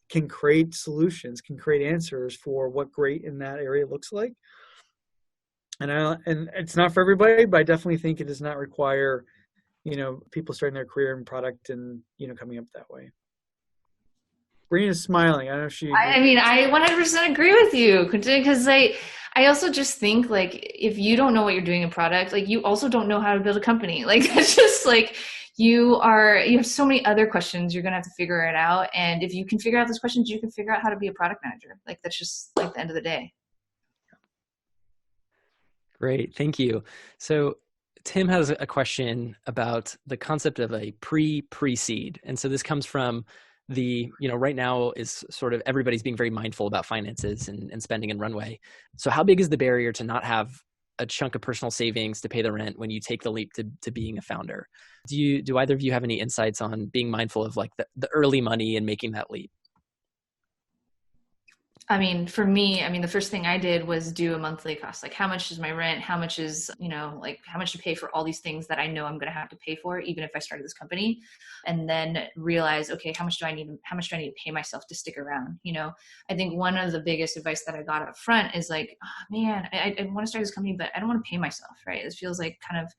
can create solutions, can create answers for what great in that area looks like. And it's not for everybody, but I definitely think it does not require people starting their career in product and, coming up that way. Brina's smiling. I don't know if she... I mean, I 100% agree with you, because I also just think, like, if you don't know what you're doing in product, like, you also don't know how to build a company. Like, that's just, like, you have so many other questions. You're going to have to figure it out. And if you can figure out those questions, you can figure out how to be a product manager. Like, that's just, like, the end of the day. Great. Thank you. So Tim has a question about the concept of a pre-seed. And so this comes from right now is sort of everybody's being very mindful about finances and spending and runway. So how big is the barrier to not have a chunk of personal savings to pay the rent when you take the leap to being a founder? Do either of you have any insights on being mindful of like the early money and making that leap? I mean, for me, the first thing I did was do a monthly cost. Like, how much is my rent? How much is, how much to pay for all these things that I know I'm going to have to pay for, even if I started this company, and then realize, okay, how much do I need to pay myself to stick around? I think one of the biggest advice that I got up front is like, oh, man, I want to start this company, but I don't want to pay myself, right? It feels like kind of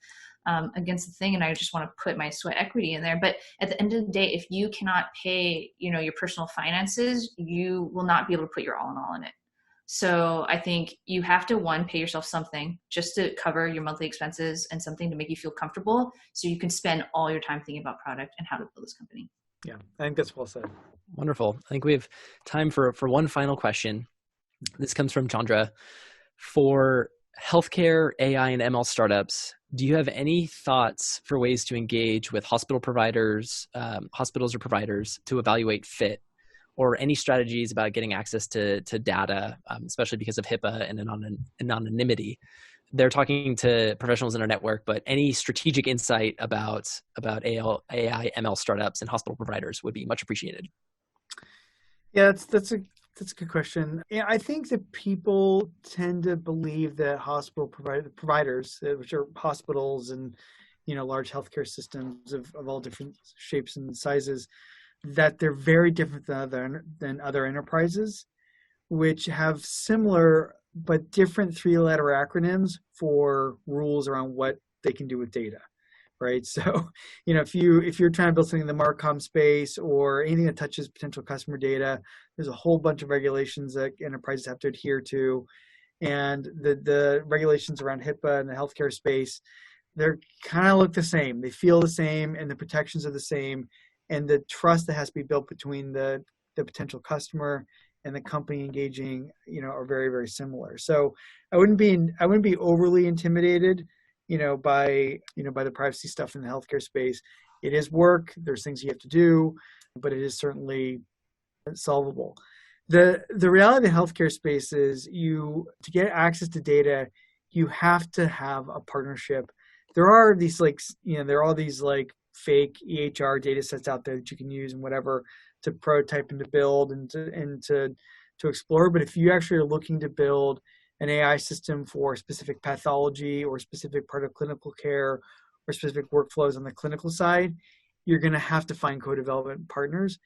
against the thing, and I just want to put my sweat equity in there. But at the end of the day, if you cannot pay, your personal finances, you will not be able to put your all in all in it. So I think you have to, one, pay yourself something just to cover your monthly expenses and something to make you feel comfortable so you can spend all your time thinking about product and how to build this company. Yeah, I think that's well said. Wonderful. I think we have time for one final question. This comes from Chandra. For healthcare, AI, and ML startups, do you have any thoughts for ways to engage with hospitals or providers to evaluate fit, or any strategies about getting access to data, especially because of HIPAA and anonymity? They're talking to professionals in our network, but any strategic insight about AI, ML startups and hospital providers would be much appreciated. Yeah, that's a good question. Yeah, I think that people tend to believe that hospital providers, which are hospitals and large healthcare systems of all different shapes and sizes, that they're very different than other enterprises, which have similar but different three-letter acronyms for rules around what they can do with data. Right. So, if you're trying to build something in the Marcom space or anything that touches potential customer data, there's a whole bunch of regulations that enterprises have to adhere to. And the regulations around HIPAA and the healthcare space, they're kind of look the same. They feel the same, and the protections are the same. And the trust that has to be built between the potential customer and the company engaging, are very, very similar. So I wouldn't be overly intimidated, by the privacy stuff in the healthcare space. It is work. There's things you have to do, but it is certainly solvable. The reality of the healthcare space is to get access to data, you have to have a partnership. There are these there are all these fake EHR data sets out there that you can use and whatever to prototype and to build and to explore. But if you actually are looking to build an AI system for specific pathology or specific part of clinical care or specific workflows on the clinical side, you're going to have to find co-development partners.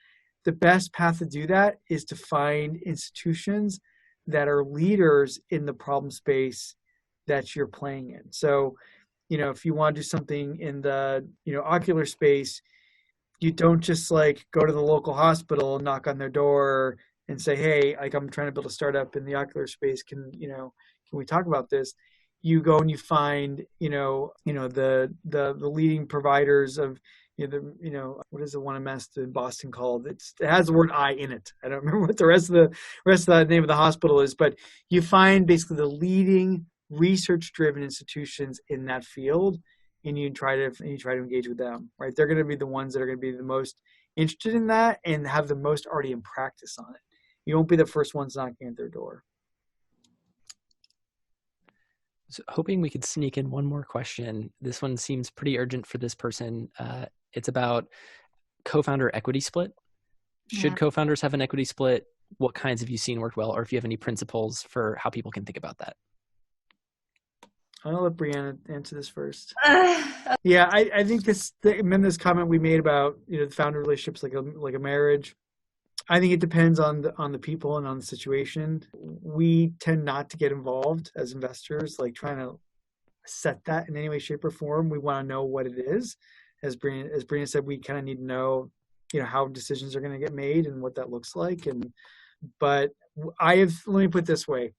The best path to do that is to find institutions that are leaders in the problem space that you're playing in. So, if you want to do something in the, ocular space, you don't just go to the local hospital and knock on their door and say, hey, I'm trying to build a startup in the ocular space. Can we talk about this? You go and you find, the leading providers of, what is the one MS in Boston called? It has the word I in it. I don't remember what the rest of the name of the hospital is, but you find basically the leading research-driven institutions in that field, and you try to engage with them, right? They're going to be the ones that are going to be the most interested in that and have the most already in practice on it. You won't be the first ones knocking at their door. So hoping we could sneak in one more question. This one seems pretty urgent for this person. It's about co-founder equity split. Should co-founders have an equity split? What kinds have you seen work well? Or if you have any principles for how people can think about that? I'll let Brianna answer this first. Yeah, I think this comment we made about the founder relationships like a marriage. I think it depends on the people and on the situation. We tend not to get involved as investors, trying to set that in any way, shape, or form. We want to know what it is. As Brina said, we kind of need to know, how decisions are going to get made and what that looks like. But let me put it this way.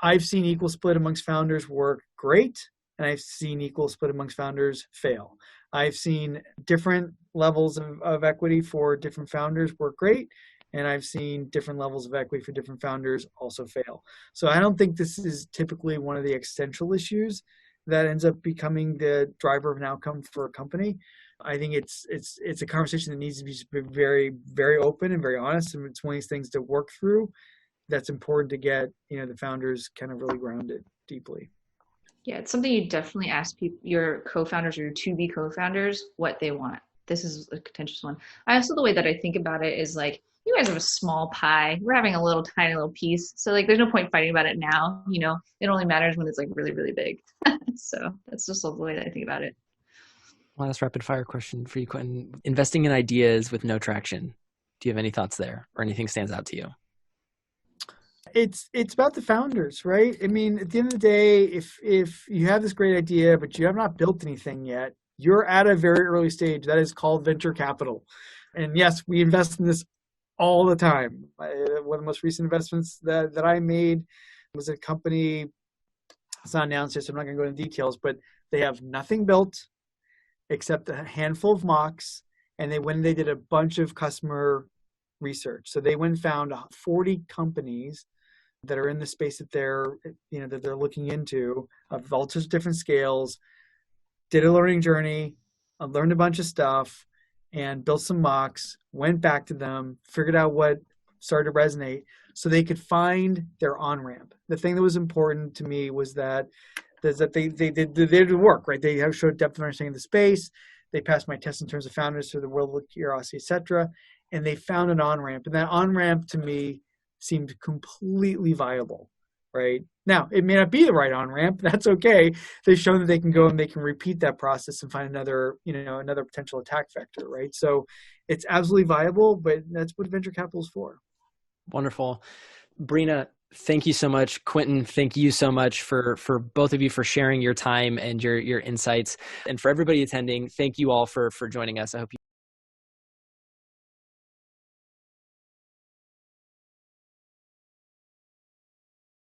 I've seen equal split amongst founders work great, and I've seen equal split amongst founders fail. I've seen different levels of equity for different founders work great, and I've seen different levels of equity for different founders also fail. So I don't think this is typically one of the existential issues that ends up becoming the driver of an outcome for a company. I think it's a conversation that needs to be very, very open and very honest, and it's one of these things to work through. That's important to get, the founders kind of really grounded deeply. Yeah, it's something you definitely ask people, your co-founders or your to-be co-founders, what they want. This is a contentious one. The way that I think about it is you guys have a small pie. We're having a tiny little piece. So there's no point fighting about it now. It only matters when it's really, really big. So that's just the way that I think about it. Last rapid fire question for you, Quentin. Investing in ideas with no traction. Do you have any thoughts there or anything stands out to you? It's about the founders, right? I mean, at the end of the day, if you have this great idea, but you have not built anything yet, you're at a very early stage. That is called venture capital. And yes, we invest in this all the time. One of the most recent investments that I made was a company, it's not announced yet, so I'm not going to go into details, but they have nothing built except a handful of mocks, and they did a bunch of customer research. So they went and found 40 companies that are in the space that they're looking into of all sorts of different scales, did a learning journey, learned a bunch of stuff, and built some mocks, went back to them, figured out what started to resonate so they could find their on-ramp. The thing that was important to me was that they did the work, right? They have showed depth of understanding of the space. They passed my test in terms of founders through the world of curiosity, et cetera. And they found an on-ramp. And that on-ramp to me seemed completely viable, right? Now, it may not be the right on-ramp. That's okay. They've shown that they can go and they can repeat that process and find another potential attack vector, right? So it's absolutely viable, but that's what venture capital is for. Wonderful. Brina, thank you so much. Quentin, thank you so much for both of you for sharing your time and your insights. And for everybody attending, thank you all for joining us. I hope you